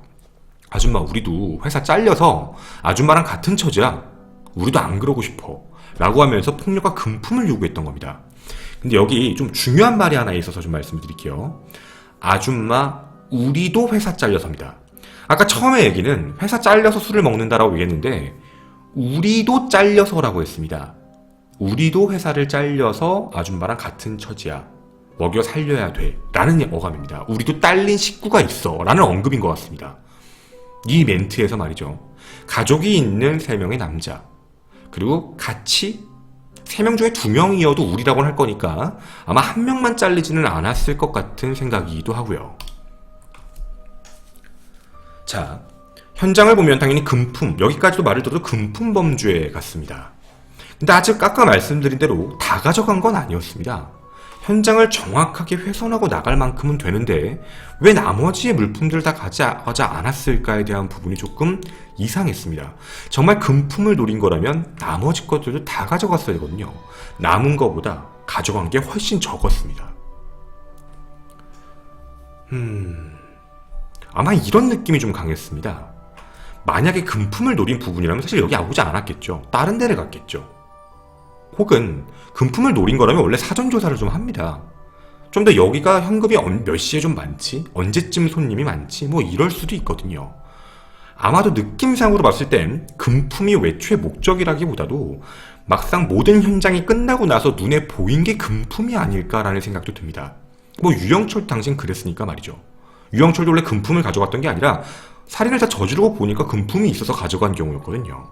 아줌마, 우리도 회사 잘려서 아줌마랑 같은 처지야. 우리도 안 그러고 싶어 라고 하면서 폭력과 금품을 요구했던 겁니다. 근데 여기 좀 중요한 말이 하나 있어서 좀 말씀드릴게요. 아줌마, 우리도 회사 잘려서입니다. 아까 처음에 얘기는 회사 잘려서 술을 먹는다라고 얘기했는데 우리도 잘려서라고 했습니다. 우리도 회사를 잘려서 아줌마랑 같은 처지야. 먹여 살려야 돼. 라는 어감입니다. 우리도 딸린 식구가 있어. 라는 언급인 것 같습니다. 이 멘트에서 말이죠. 가족이 있는 3명의 남자. 그리고 같이 3명 중에 2명이어도 우리라고는 할 거니까 아마 1명만 잘리지는 않았을 것 같은 생각이기도 하고요. 자, 현장을 보면 당연히 금품, 여기까지도 말을 들어도 금품 범죄 같습니다. 근데 아직 아까 말씀드린 대로 다 가져간 건 아니었습니다. 현장을 정확하게 훼손하고 나갈 만큼은 되는데 왜 나머지의 물품들을 다 가져가지 않았을까에 대한 부분이 조금 이상했습니다. 정말 금품을 노린 거라면 나머지 것들도 다 가져갔어야 되거든요. 남은 거보다 가져간 게 훨씬 적었습니다. 아마 이런 느낌이 좀 강했습니다. 만약에 금품을 노린 부분이라면 사실 여기 오지 않았겠죠. 다른 데를 갔겠죠. 혹은 금품을 노린 거라면 원래 사전 조사를 좀 합니다. 좀 더 여기가 현금이 몇 시에 좀 많지? 언제쯤 손님이 많지? 뭐 이럴 수도 있거든요. 아마도 느낌상으로 봤을 땐 금품이 외초의 목적이라기보다도 막상 모든 현장이 끝나고 나서 눈에 보인 게 금품이 아닐까라는 생각도 듭니다. 뭐 유영철 당신 그랬으니까 말이죠. 유영철도 원래 금품을 가져갔던 게 아니라 살인을 다 저지르고 보니까 금품이 있어서 가져간 경우였거든요.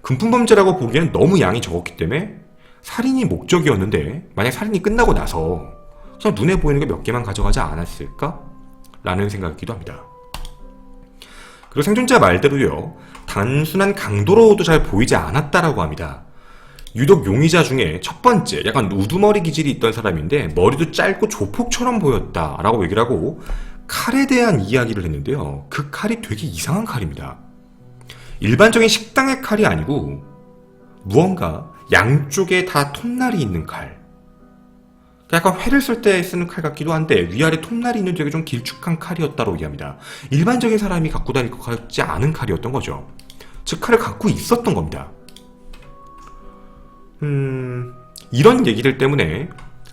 금품 범죄라고 보기에는 너무 양이 적었기 때문에 살인이 목적이었는데 만약 살인이 끝나고 나서 그냥 눈에 보이는 게 몇 개만 가져가지 않았을까? 라는 생각이기도 합니다. 그리고 생존자 말대로요, 단순한 강도로도 잘 보이지 않았다라고 합니다. 유독 용의자 중에 첫 번째 약간 우두머리 기질이 있던 사람인데 머리도 짧고 조폭처럼 보였다라고 얘기를 하고 칼에 대한 이야기를 했는데요. 그 칼이 되게 이상한 칼입니다. 일반적인 식당의 칼이 아니고 무언가 양쪽에 다 톱날이 있는 칼. 약간 회를 쓸 때 쓰는 칼 같기도 한데 위아래 톱날이 있는 되게 좀 길쭉한 칼이었다고 얘기합니다. 일반적인 사람이 갖고 다닐 것 같지 않은 칼이었던 거죠. 즉 칼을 갖고 있었던 겁니다. 이런 얘기들 때문에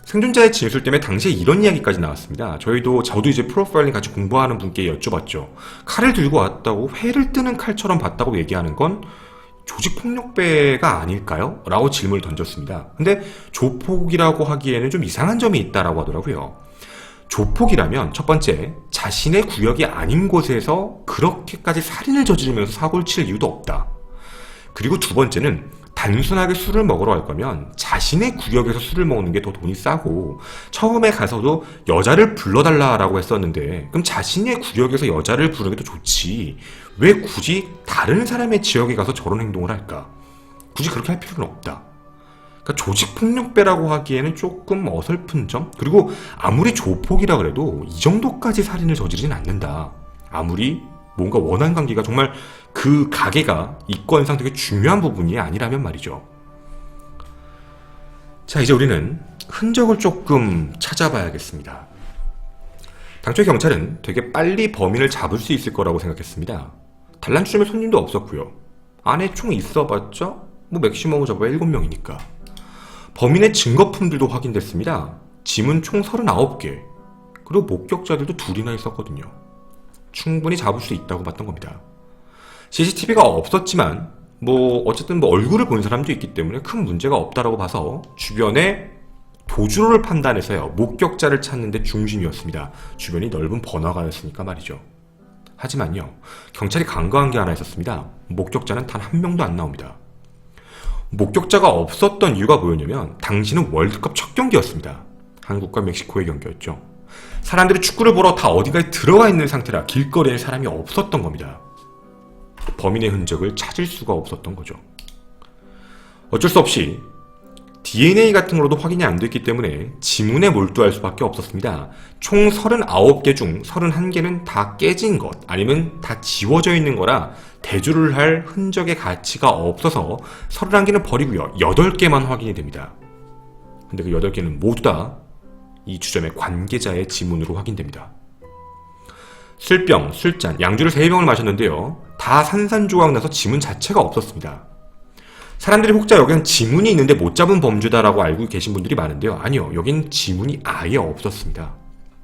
생존자의 진술 때문에 당시에 이런 이야기까지 나왔습니다. 저도 이제 프로파일링 같이 공부하는 분께 여쭤봤죠. 칼을 들고 왔다고 회를 뜨는 칼처럼 봤다고 얘기하는 건 조직폭력배가 아닐까요? 라고 질문을 던졌습니다. 근데 조폭이라고 하기에는 좀 이상한 점이 있다라고 하더라고요. 조폭이라면 첫 번째, 자신의 구역이 아닌 곳에서 그렇게까지 살인을 저지르면서 사고를 칠 이유도 없다. 그리고 두 번째는 단순하게 술을 먹으러 갈 거면 자신의 구역에서 술을 먹는 게 더 돈이 싸고, 처음에 가서도 여자를 불러달라라고 했었는데 그럼 자신의 구역에서 여자를 부르는 게 더 좋지, 왜 굳이 다른 사람의 지역에 가서 저런 행동을 할까? 굳이 그렇게 할 필요는 없다. 그러니까 조직폭력배라고 하기에는 조금 어설픈 점? 그리고 아무리 조폭이라 그래도 이 정도까지 살인을 저지르진 않는다. 아무리 뭔가 원한 관계가 정말 그 가게가 이권상 되게 중요한 부분이 아니라면 말이죠. 자, 이제 우리는 흔적을 조금 찾아봐야겠습니다. 당초에 경찰은 되게 빨리 범인을 잡을 수 있을 거라고 생각했습니다. 단란주점에 손님도 없었고요. 안에 총 있어봤자 뭐 맥시멈으로 잡아야 7명이니까. 범인의 증거품들도 확인됐습니다. 짐은 총 39개, 그리고 목격자들도 둘이나 있었거든요. 충분히 잡을 수 있다고 봤던 겁니다. CCTV가 없었지만 어쨌든 얼굴을 본 사람도 있기 때문에 큰 문제가 없다라고 봐서 주변에 도주로를 판단해서요, 목격자를 찾는 데 중심이었습니다. 주변이 넓은 번화가였으니까 말이죠. 하지만요, 경찰이 간과한 게 하나 있었습니다. 목격자는 단 한 명도 안 나옵니다. 목격자가 없었던 이유가 뭐였냐면 당시는 월드컵 첫 경기였습니다. 한국과 멕시코의 경기였죠. 사람들이 축구를 보러 다 어디가에 들어가 있는 상태라 길거리에 사람이 없었던 겁니다. 범인의 흔적을 찾을 수가 없었던 거죠. 어쩔 수 없이 DNA 같은 거로도 확인이 안 됐기 때문에 지문에 몰두할 수밖에 없었습니다. 총 39개 중 31개는 다 깨진 것, 아니면 다 지워져 있는 거라 대조를 할 흔적의 가치가 없어서 31개는 버리고요, 8개만 확인이 됩니다. 근데 그 8개는 모두 다 이 주점의 관계자의 지문으로 확인됩니다. 술병, 술잔, 양주를 3병을 마셨는데요, 다 산산조각 나서 지문 자체가 없었습니다. 사람들이 혹자 여기는 지문이 있는데 못 잡은 범죄다라고 알고 계신 분들이 많은데요, 아니요, 여긴 지문이 아예 없었습니다.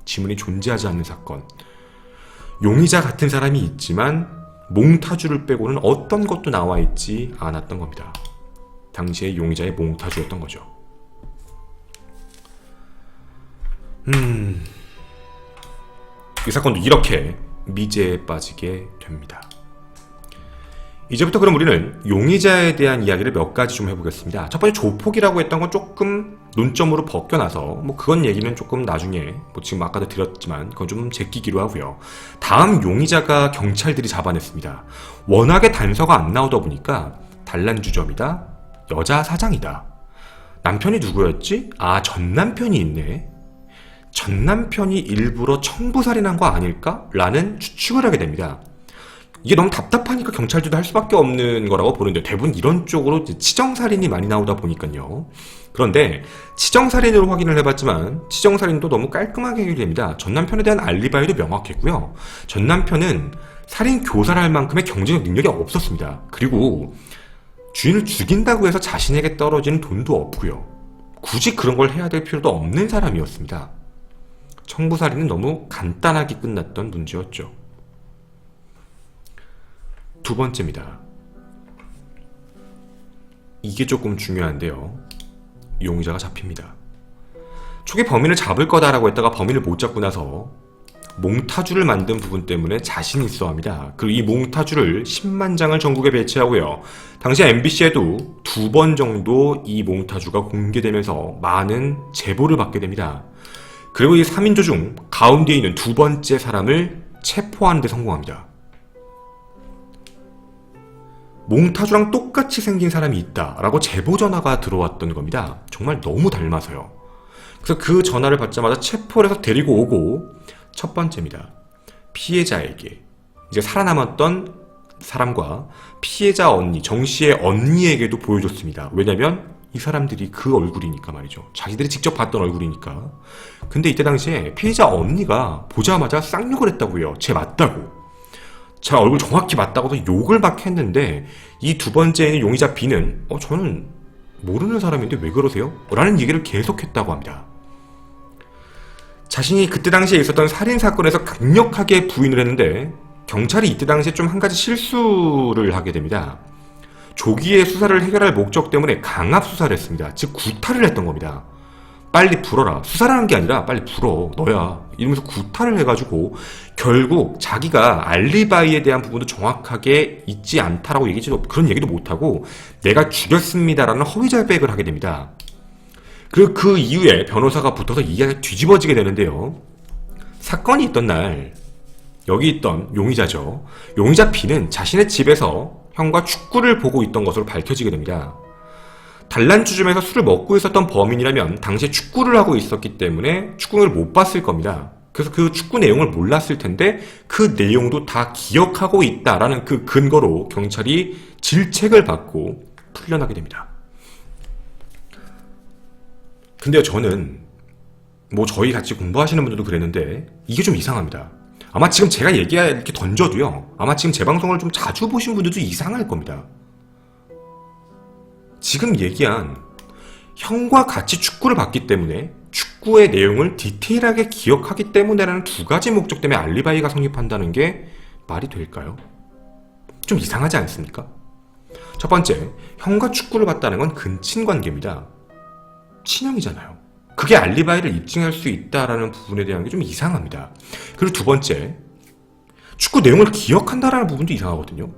지문이 존재하지 않는 사건. 용의자 같은 사람이 있지만 몽타주를 빼고는 어떤 것도 나와 있지 않았던 겁니다. 당시의 용의자의 몽타주였던 거죠. 이 사건도 이렇게 미제에 빠지게 됩니다. 이제부터 그럼 우리는 용의자에 대한 이야기를 몇 가지 좀 해보겠습니다. 첫 번째, 조폭이라고 했던 건 조금 논점으로 벗겨나서 그건 얘기는 조금 나중에 지금 아까도 드렸지만 그건 좀 제끼기로 하고요. 다음 용의자가 경찰들이 잡아냈습니다. 워낙에 단서가 안 나오다 보니까 단란주점이다, 여자 사장이다, 남편이 누구였지? 전 남편이 있네. 전 남편이 일부러 청부살인한 거 아닐까? 라는 추측을 하게 됩니다. 이게 너무 답답하니까 경찰들도 할 수밖에 없는 거라고 보는데, 대부분 이런 쪽으로 치정살인이 많이 나오다 보니까요. 그런데 치정살인으로 확인을 해봤지만 치정살인도 너무 깔끔하게 해결됩니다. 전 남편에 대한 알리바이도 명확했고요. 전 남편은 살인 교사를 할 만큼의 경제적 능력이 없었습니다. 그리고 주인을 죽인다고 해서 자신에게 떨어지는 돈도 없고요. 굳이 그런 걸 해야 될 필요도 없는 사람이었습니다. 청부살인은 너무 간단하게 끝났던 문제였죠. 두 번째입니다. 이게 조금 중요한데요, 용의자가 잡힙니다. 초기 범인을 잡을 거다라고 했다가 범인을 못 잡고 나서 몽타주를 만든 부분 때문에 자신 있어 합니다. 그리고 이 몽타주를 10만 장을 전국에 배치하고요, 당시 MBC에도 2번 정도 이 몽타주가 공개되면서 많은 제보를 받게 됩니다. 그리고 이 3인조 중 가운데에 있는 두 번째 사람을 체포하는 데 성공합니다. 몽타주랑 똑같이 생긴 사람이 있다라고 제보 전화가 들어왔던 겁니다. 정말 너무 닮아서요. 그래서 그 전화를 받자마자 체포를 해서 데리고 오고, 첫 번째입니다. 피해자에게, 이제 살아남았던 사람과 피해자 언니, 정씨의 언니에게도 보여줬습니다. 왜냐면 이 사람들이 그 얼굴이니까 말이죠. 자기들이 직접 봤던 얼굴이니까. 근데 이때 당시에 피해자 언니가 보자마자 쌍욕을 했다고요. 쟤 맞다고. 제 얼굴 정확히 맞다고도 욕을 막 했는데, 이 두 번째인 용의자 B는 저는 모르는 사람인데 왜 그러세요? 라는 얘기를 계속했다고 합니다. 자신이 그때 당시에 있었던 살인사건에서 강력하게 부인을 했는데, 경찰이 이때 당시에 좀 한 가지 실수를 하게 됩니다. 조기에 수사를 해결할 목적 때문에 강압 수사를 했습니다. 즉 구타를 했던 겁니다. 빨리 불어라. 수사를 한 게 아니라 빨리 불어. 너야. 이러면서 구타를 해가지고 결국 자기가 알리바이에 대한 부분도 정확하게 있지 않다라고 얘기지도 그런 얘기도 못하고 내가 죽였습니다라는 허위자백을 하게 됩니다. 그리고 그 이후에 변호사가 붙어서 이야기가 뒤집어지게 되는데요. 사건이 있던 날 여기 있던 용의자죠. 용의자 B는 자신의 집에서 형과 축구를 보고 있던 것으로 밝혀지게 됩니다. 단란주점에서 술을 먹고 있었던 범인이라면 당시에 축구를 하고 있었기 때문에 축구를 못 봤을 겁니다. 그래서 그 축구 내용을 몰랐을 텐데 그 내용도 다 기억하고 있다라는 그 근거로 경찰이 질책을 받고 풀려나게 됩니다. 근데요, 저는 뭐 저희 같이 공부하시는 분들도 그랬는데 이게 좀 이상합니다. 아마 지금 제가 이렇게 던져도요, 아마 지금 제 방송을 좀 자주 보신 분들도 이상할 겁니다. 지금 얘기한 형과 같이 축구를 봤기 때문에 축구의 내용을 디테일하게 기억하기 때문에라는 두 가지 목적 때문에 알리바이가 성립한다는 게 말이 될까요? 좀 이상하지 않습니까? 첫 번째, 형과 축구를 봤다는 건 근친관계입니다. 친형이잖아요. 그게 알리바이를 입증할 수 있다라는 부분에 대한 게 좀 이상합니다. 그리고 두 번째, 축구 내용을 기억한다라는 부분도 이상하거든요.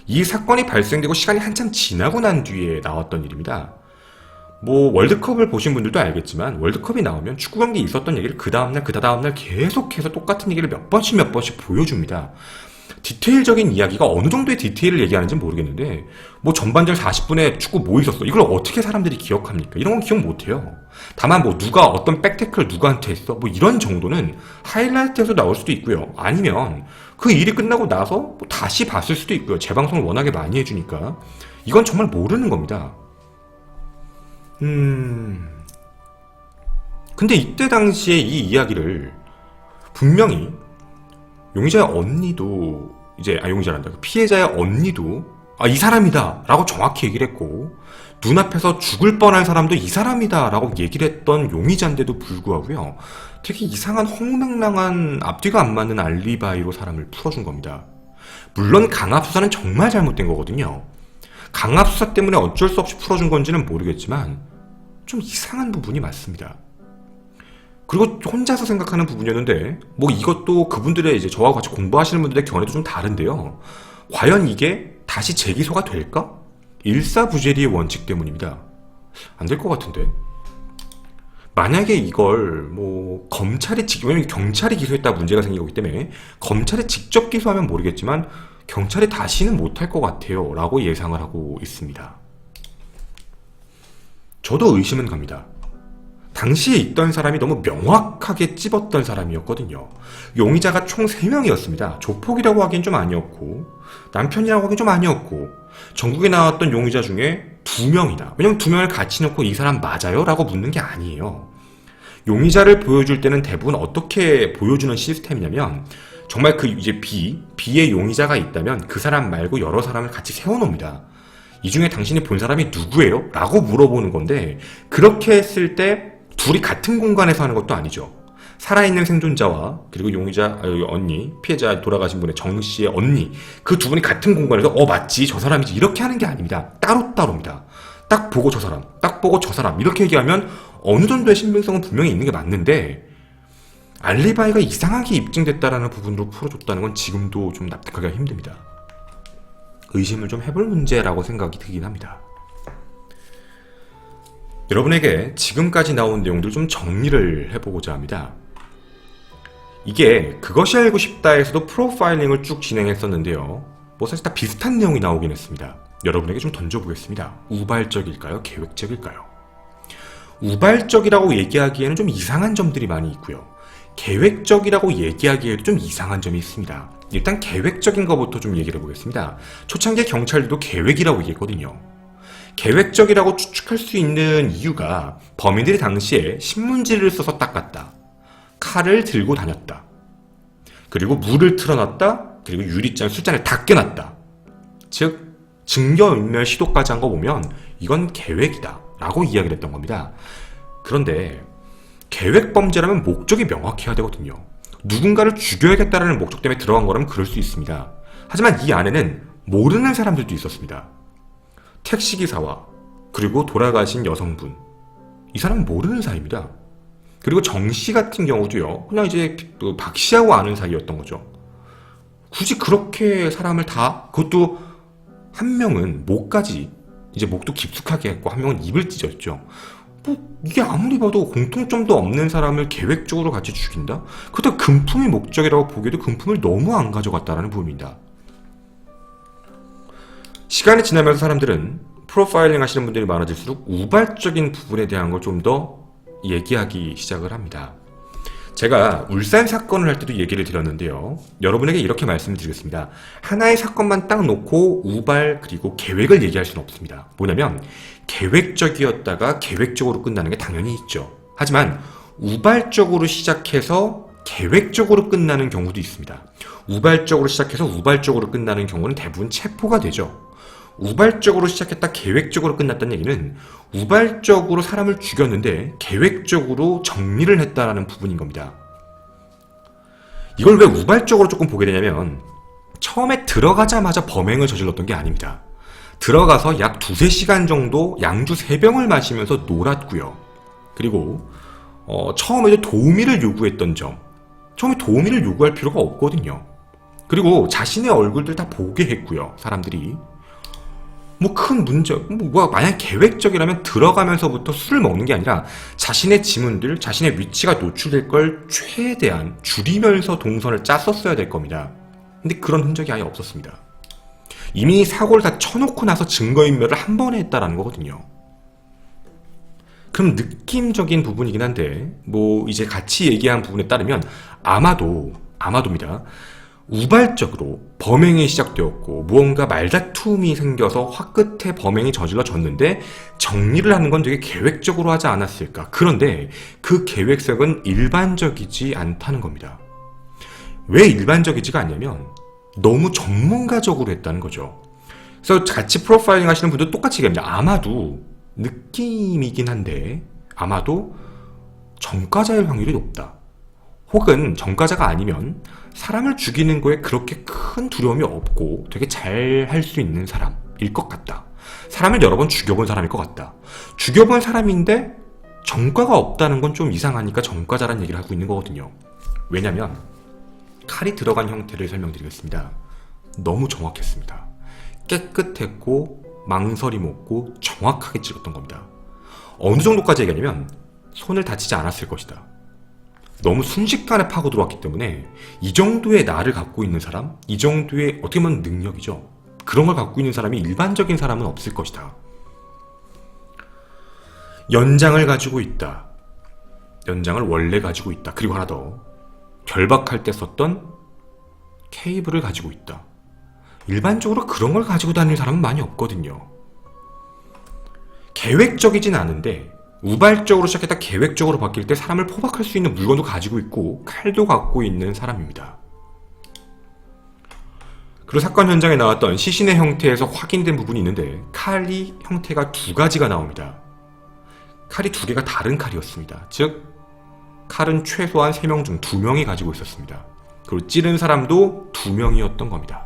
이 사건이 발생되고 시간이 한참 지나고 난 뒤에 나왔던 일입니다. 뭐 월드컵을 보신 분들도 알겠지만 월드컵이 나오면 축구 경기 있었던 얘기를 그 다음날 그 다음날 계속해서 똑같은 얘기를 몇 번씩 보여줍니다. 디테일적인 이야기가 어느 정도의 디테일을 얘기하는지는 모르겠는데 뭐 전반전 40분에 축구 뭐 있었어, 이걸 어떻게 사람들이 기억합니까? 이런 건 기억 못해요. 다만 뭐 누가 어떤 백태클 누구한테 했어, 뭐 이런 정도는 하이라이트에서 나올 수도 있고요. 아니면 그 일이 끝나고 나서 뭐 다시 봤을 수도 있고요. 재방송을 워낙에 많이 해주니까 이건 정말 모르는 겁니다. 근데 이때 당시에 이 이야기를 분명히 용의자의 언니도 용의자란다. 피해자의 언니도 이 사람이다 라고 정확히 얘기를 했고, 눈앞에서 죽을 뻔한 사람도 이 사람이다 라고 얘기를 했던 용의자인데도 불구하고요, 되게 이상한 허무맹랑한 앞뒤가 안 맞는 알리바이로 사람을 풀어준 겁니다. 물론 강압수사는 정말 잘못된 거거든요. 강압수사 때문에 어쩔 수 없이 풀어준 건지는 모르겠지만 좀 이상한 부분이 많습니다. 그리고 혼자서 생각하는 부분이었는데 뭐 이것도 그분들의 이제 저와 같이 공부하시는 분들의 견해도 좀 다른데요. 과연 이게 다시 재기소가 될까? 일사부재리의 원칙 때문입니다. 안 될 것 같은데. 만약에 이걸 뭐 왜냐면 경찰이 기소했다 문제가 생기고 있기 때문에 검찰이 직접 기소하면 모르겠지만 경찰이 다시는 못할 것 같아요 라고 예상을 하고 있습니다. 저도 의심은 갑니다. 당시에 있던 사람이 너무 명확하게 찝었던 사람이었거든요. 용의자가 총 3명이었습니다. 조폭이라고 하기엔 좀 아니었고 남편이라고 하기엔 좀 아니었고 전국에 나왔던 용의자 중에 2명이다. 왜냐면 2명을 같이 놓고 이 사람 맞아요? 라고 묻는 게 아니에요. 용의자를 보여줄 때는 대부분 어떻게 보여주는 시스템이냐면 정말 그 이제 B의 용의자가 있다면 그 사람 말고 여러 사람을 같이 세워놓습니다. 이 중에 당신이 본 사람이 누구예요? 라고 물어보는 건데 그렇게 했을 때 둘이 같은 공간에서 하는 것도 아니죠. 살아있는 생존자와 그리고 용의자 언니, 피해자 돌아가신 분의 정씨의 언니, 그 두 분이 같은 공간에서 맞지 저 사람이지 이렇게 하는 게 아닙니다. 따로따로입니다. 딱 보고 저 사람, 딱 보고 저 사람 이렇게 얘기하면 어느 정도의 신빙성은 분명히 있는 게 맞는데 알리바이가 이상하게 입증됐다라는 부분으로 풀어줬다는 건 지금도 좀 납득하기가 힘듭니다. 의심을 좀 해볼 문제라고 생각이 들긴 합니다. 여러분에게 지금까지 나온 내용들 좀 정리를 해보고자 합니다. 이게 그것이 알고 싶다에서도 프로파일링을 쭉 진행했었는데요. 뭐 사실 다 비슷한 내용이 나오긴 했습니다. 여러분에게 좀 던져보겠습니다. 우발적일까요? 계획적일까요? 우발적이라고 얘기하기에는 좀 이상한 점들이 많이 있고요. 계획적이라고 얘기하기에도 좀 이상한 점이 있습니다. 일단 계획적인 것부터 좀 얘기를 해보겠습니다. 초창기 경찰들도 계획이라고 얘기했거든요. 계획적이라고 추측할 수 있는 이유가 범인들이 당시에 신문지를 써서 닦았다, 칼을 들고 다녔다, 그리고 물을 틀어놨다, 그리고 유리잔, 술잔을 닦여놨다. 즉 증거인멸 시도까지 한 거 보면 이건 계획이다 라고 이야기를 했던 겁니다. 그런데 계획범죄라면 목적이 명확해야 되거든요. 누군가를 죽여야겠다라는 목적 때문에 들어간 거라면 그럴 수 있습니다. 하지만 이 안에는 모르는 사람들도 있었습니다. 택시기사와 그리고 돌아가신 여성분, 이 사람은 모르는 사이입니다. 그리고 정씨 같은 경우도요, 그냥 이제 박씨하고 아는 사이였던 거죠. 굳이 그렇게 사람을 다, 그것도 한 명은 목까지, 이제 목도 깊숙하게 했고 한 명은 입을 찢었죠. 이게 아무리 봐도 공통점도 없는 사람을 계획적으로 같이 죽인다? 그것도 금품이 목적이라고 보기에도 금품을 너무 안 가져갔다라는 부분입니다. 시간이 지나면서 사람들은 프로파일링 하시는 분들이 많아질수록 우발적인 부분에 대한 걸 좀 더 얘기하기 시작을 합니다. 제가 울산 사건을 할 때도 얘기를 드렸는데요. 여러분에게 이렇게 말씀드리겠습니다. 하나의 사건만 딱 놓고 우발 그리고 계획을 얘기할 수는 없습니다. 뭐냐면 계획적이었다가 계획적으로 끝나는 게 당연히 있죠. 하지만 우발적으로 시작해서 계획적으로 끝나는 경우도 있습니다. 우발적으로 시작해서 우발적으로 끝나는 경우는 대부분 체포가 되죠. 우발적으로 시작했다 계획적으로 끝났다는 얘기는 우발적으로 사람을 죽였는데 계획적으로 정리를 했다라는 부분인 겁니다. 이걸 왜 우발적으로 조금 보게 되냐면 처음에 들어가자마자 범행을 저질렀던 게 아닙니다. 들어가서 약 2-3시간 정도 양주 3병을 마시면서 놀았고요. 그리고 처음에도 도우미를 요구했던 점, 처음에 도우미를 요구할 필요가 없거든요. 그리고 자신의 얼굴들 다 보게 했고요. 사람들이 큰 문제, 만약 계획적이라면 들어가면서부터 술을 먹는 게 아니라 자신의 지문들, 자신의 위치가 노출될 걸 최대한 줄이면서 동선을 짰었어야 될 겁니다. 근데 그런 흔적이 아예 없었습니다. 이미 사고를 다 쳐놓고 나서 증거인멸을 한 번에 했다라는 거거든요. 그럼 느낌적인 부분이긴 한데, 이제 같이 얘기한 부분에 따르면 아마도입니다. 우발적으로 범행이 시작되었고 무언가 말다툼이 생겨서 화끝에 범행이 저질러졌는데 정리를 하는 건 되게 계획적으로 하지 않았을까. 그런데 그 계획성은 일반적이지 않다는 겁니다. 왜 일반적이지가 않냐면 너무 전문가적으로 했다는 거죠. 그래서 같이 프로파일링 하시는 분들 똑같이 얘기합니다. 아마도 느낌이긴 한데 아마도 전과자일 확률이 높다. 혹은 전과자가 아니면 사람을 죽이는 거에 그렇게 큰 두려움이 없고 되게 잘 할 수 있는 사람일 것 같다. 사람을 여러 번 죽여본 사람일 것 같다. 죽여본 사람인데 전과가 없다는 건 좀 이상하니까 전과자란 얘기를 하고 있는 거거든요. 왜냐면 칼이 들어간 형태를 설명드리겠습니다. 너무 정확했습니다. 깨끗했고 망설임 없고 정확하게 찍었던 겁니다. 어느 정도까지 얘기하냐면 손을 다치지 않았을 것이다. 너무 순식간에 파고 들어왔기 때문에 이 정도의 나를 갖고 있는 사람, 이 정도의 어떻게 보면 능력이죠. 그런 걸 갖고 있는 사람이 일반적인 사람은 없을 것이다. 연장을 가지고 있다. 연장을 원래 가지고 있다. 그리고 하나 더. 결박할 때 썼던 케이블을 가지고 있다. 일반적으로 그런 걸 가지고 다니는 사람은 많이 없거든요. 계획적이진 않은데 우발적으로 시작했다 계획적으로 바뀔 때 사람을 포박할 수 있는 물건도 가지고 있고 칼도 갖고 있는 사람입니다. 그리고 사건 현장에 나왔던 시신의 형태에서 확인된 부분이 있는데 칼이 형태가 2가지가 나옵니다. 칼이 2개가 다른 칼이었습니다. 즉 칼은 최소한 3명 중 2명이 가지고 있었습니다. 그리고 찌른 사람도 2명이었던 겁니다.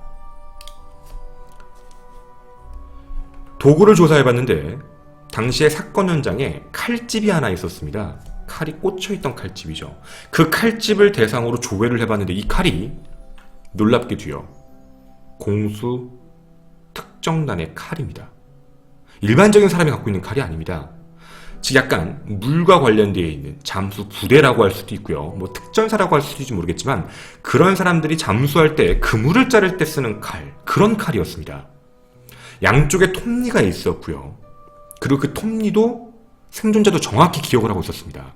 도구를 조사해봤는데 당시에 사건 현장에 칼집이 하나 있었습니다. 칼이 꽂혀있던 칼집이죠. 그 칼집을 대상으로 조회를 해봤는데 이 칼이 놀랍게도요. 공수 특정단의 칼입니다. 일반적인 사람이 갖고 있는 칼이 아닙니다. 즉 약간 물과 관련되어 있는 잠수 부대라고 할 수도 있고요. 특전사라고 할 수도 있을지 모르겠지만 그런 사람들이 잠수할 때 그물을 자를 때 쓰는 칼, 그런 칼이었습니다. 양쪽에 톱니가 있었고요. 그리고 그 톱니도 생존자도 정확히 기억을 하고 있었습니다.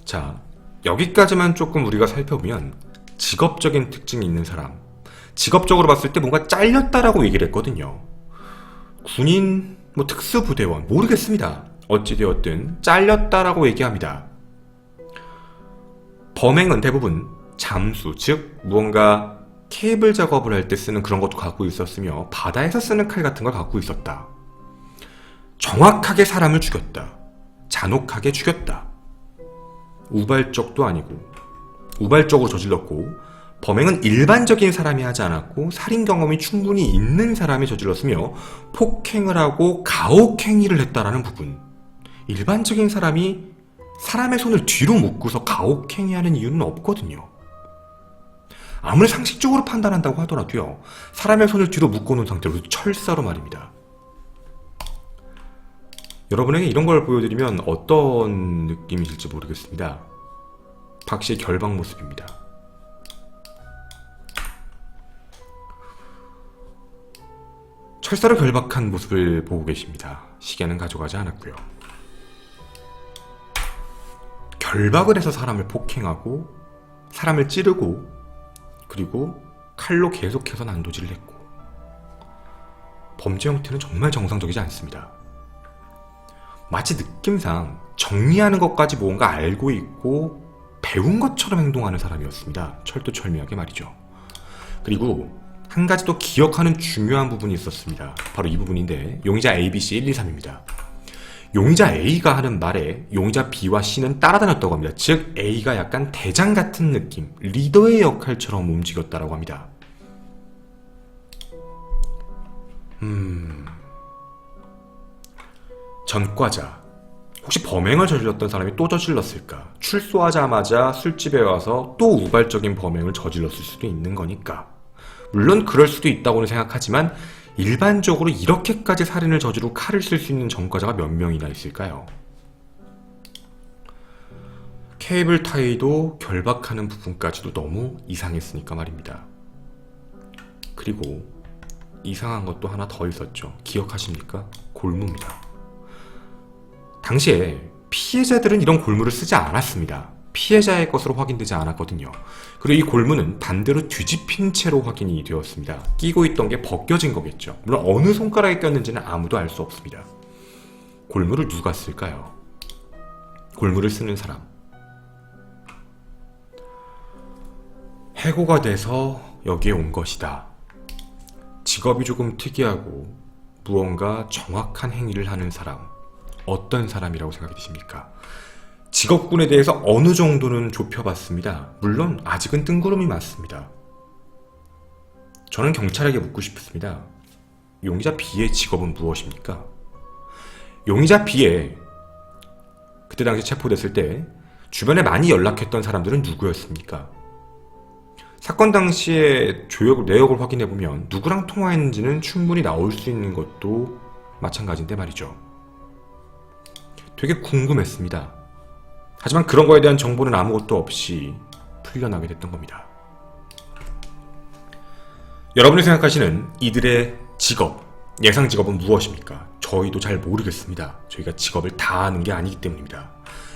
자, 여기까지만 조금 우리가 살펴보면 직업적인 특징이 있는 사람, 직업적으로 봤을 때 뭔가 잘렸다라고 얘기를 했거든요. 군인, 특수부대원 모르겠습니다. 어찌되었든 잘렸다라고 얘기합니다. 범행은 대부분 잠수, 즉 무언가 케이블 작업을 할 때 쓰는 그런 것도 갖고 있었으며 바다에서 쓰는 칼 같은 걸 갖고 있었다. 정확하게 사람을 죽였다. 잔혹하게 죽였다. 우발적도 아니고 우발적으로 저질렀고 범행은 일반적인 사람이 하지 않았고 살인 경험이 충분히 있는 사람이 저질렀으며 폭행을 하고 가혹행위를 했다라는 부분. 일반적인 사람이 사람의 손을 뒤로 묶고서 가혹행위하는 이유는 없거든요. 아무리 상식적으로 판단한다고 하더라도요. 사람의 손을 뒤로 묶어놓은 상태로 철사로 말입니다. 여러분에게 이런 걸 보여드리면 어떤 느낌이실지 모르겠습니다. 박 씨의 결박 모습입니다. 철사로 결박한 모습을 보고 계십니다. 시계는 가져가지 않았고요. 결박을 해서 사람을 폭행하고 사람을 찌르고 그리고 칼로 계속해서 난도질을 했고 범죄 형태는 정말 정상적이지 않습니다. 마치 느낌상 정리하는 것까지 뭔가 알고 있고 배운 것처럼 행동하는 사람이었습니다. 철두철미하게 말이죠. 그리고 한 가지 또 기억하는 중요한 부분이 있었습니다. 바로 이 부분인데 용의자 ABC 1, 2, 3입니다. 용의자 A가 하는 말에 용의자 B와 C는 따라다녔다고 합니다. 즉 A가 약간 대장 같은 느낌, 리더의 역할처럼 움직였다고 합니다. 전과자. 혹시 범행을 저질렀던 사람이 또 저질렀을까? 출소하자마자 술집에 와서 또 우발적인 범행을 저질렀을 수도 있는 거니까. 물론 그럴 수도 있다고는 생각하지만 일반적으로 이렇게까지 살인을 저지르고 칼을 쓸 수 있는 전과자가 몇 명이나 있을까요? 케이블 타이도 결박하는 부분까지도 너무 이상했으니까 말입니다. 그리고 이상한 것도 하나 더 있었죠. 기억하십니까? 골무입니다. 당시에 피해자들은 이런 골무를 쓰지 않았습니다. 피해자의 것으로 확인되지 않았거든요. 그리고 이 골무는 반대로 뒤집힌 채로 확인이 되었습니다. 끼고 있던 게 벗겨진 거겠죠. 물론 어느 손가락에 꼈는지는 아무도 알 수 없습니다. 골무를 누가 쓸까요? 골무를 쓰는 사람. 해고가 돼서 여기에 온 것이다. 직업이 조금 특이하고 무언가 정확한 행위를 하는 사람. 어떤 사람이라고 생각이 드십니까? 직업군에 대해서 어느 정도는 좁혀봤습니다. 물론 아직은 뜬구름이 많습니다. 저는 경찰에게 묻고 싶습니다. 용의자 B의 직업은 무엇입니까? 용의자 B의 그때 당시 체포됐을 때 주변에 많이 연락했던 사람들은 누구였습니까? 사건 당시에 조역 내역을 확인해보면 누구랑 통화했는지는 충분히 나올 수 있는 것도 마찬가지인데 말이죠. 되게 궁금했습니다. 하지만 그런 거에 대한 정보는 아무것도 없이 풀려나게 됐던 겁니다. 여러분이 생각하시는 이들의 직업, 예상 직업은 무엇입니까? 저희도 잘 모르겠습니다. 저희가 직업을 다 아는 게 아니기 때문입니다.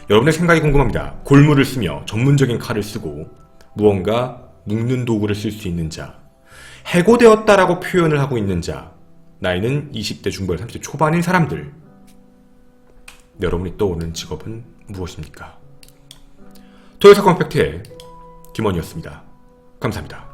여러분의 생각이 궁금합니다. 골무를 쓰며 전문적인 칼을 쓰고 무언가 묶는 도구를 쓸 수 있는 자, 해고되었다라고 표현을 하고 있는 자, 나이는 20대 중반, 30대 초반인 사람들. 여러분이 떠오르는 직업은 무엇입니까? 토요사건 팩트의 김원희였습니다. 감사합니다.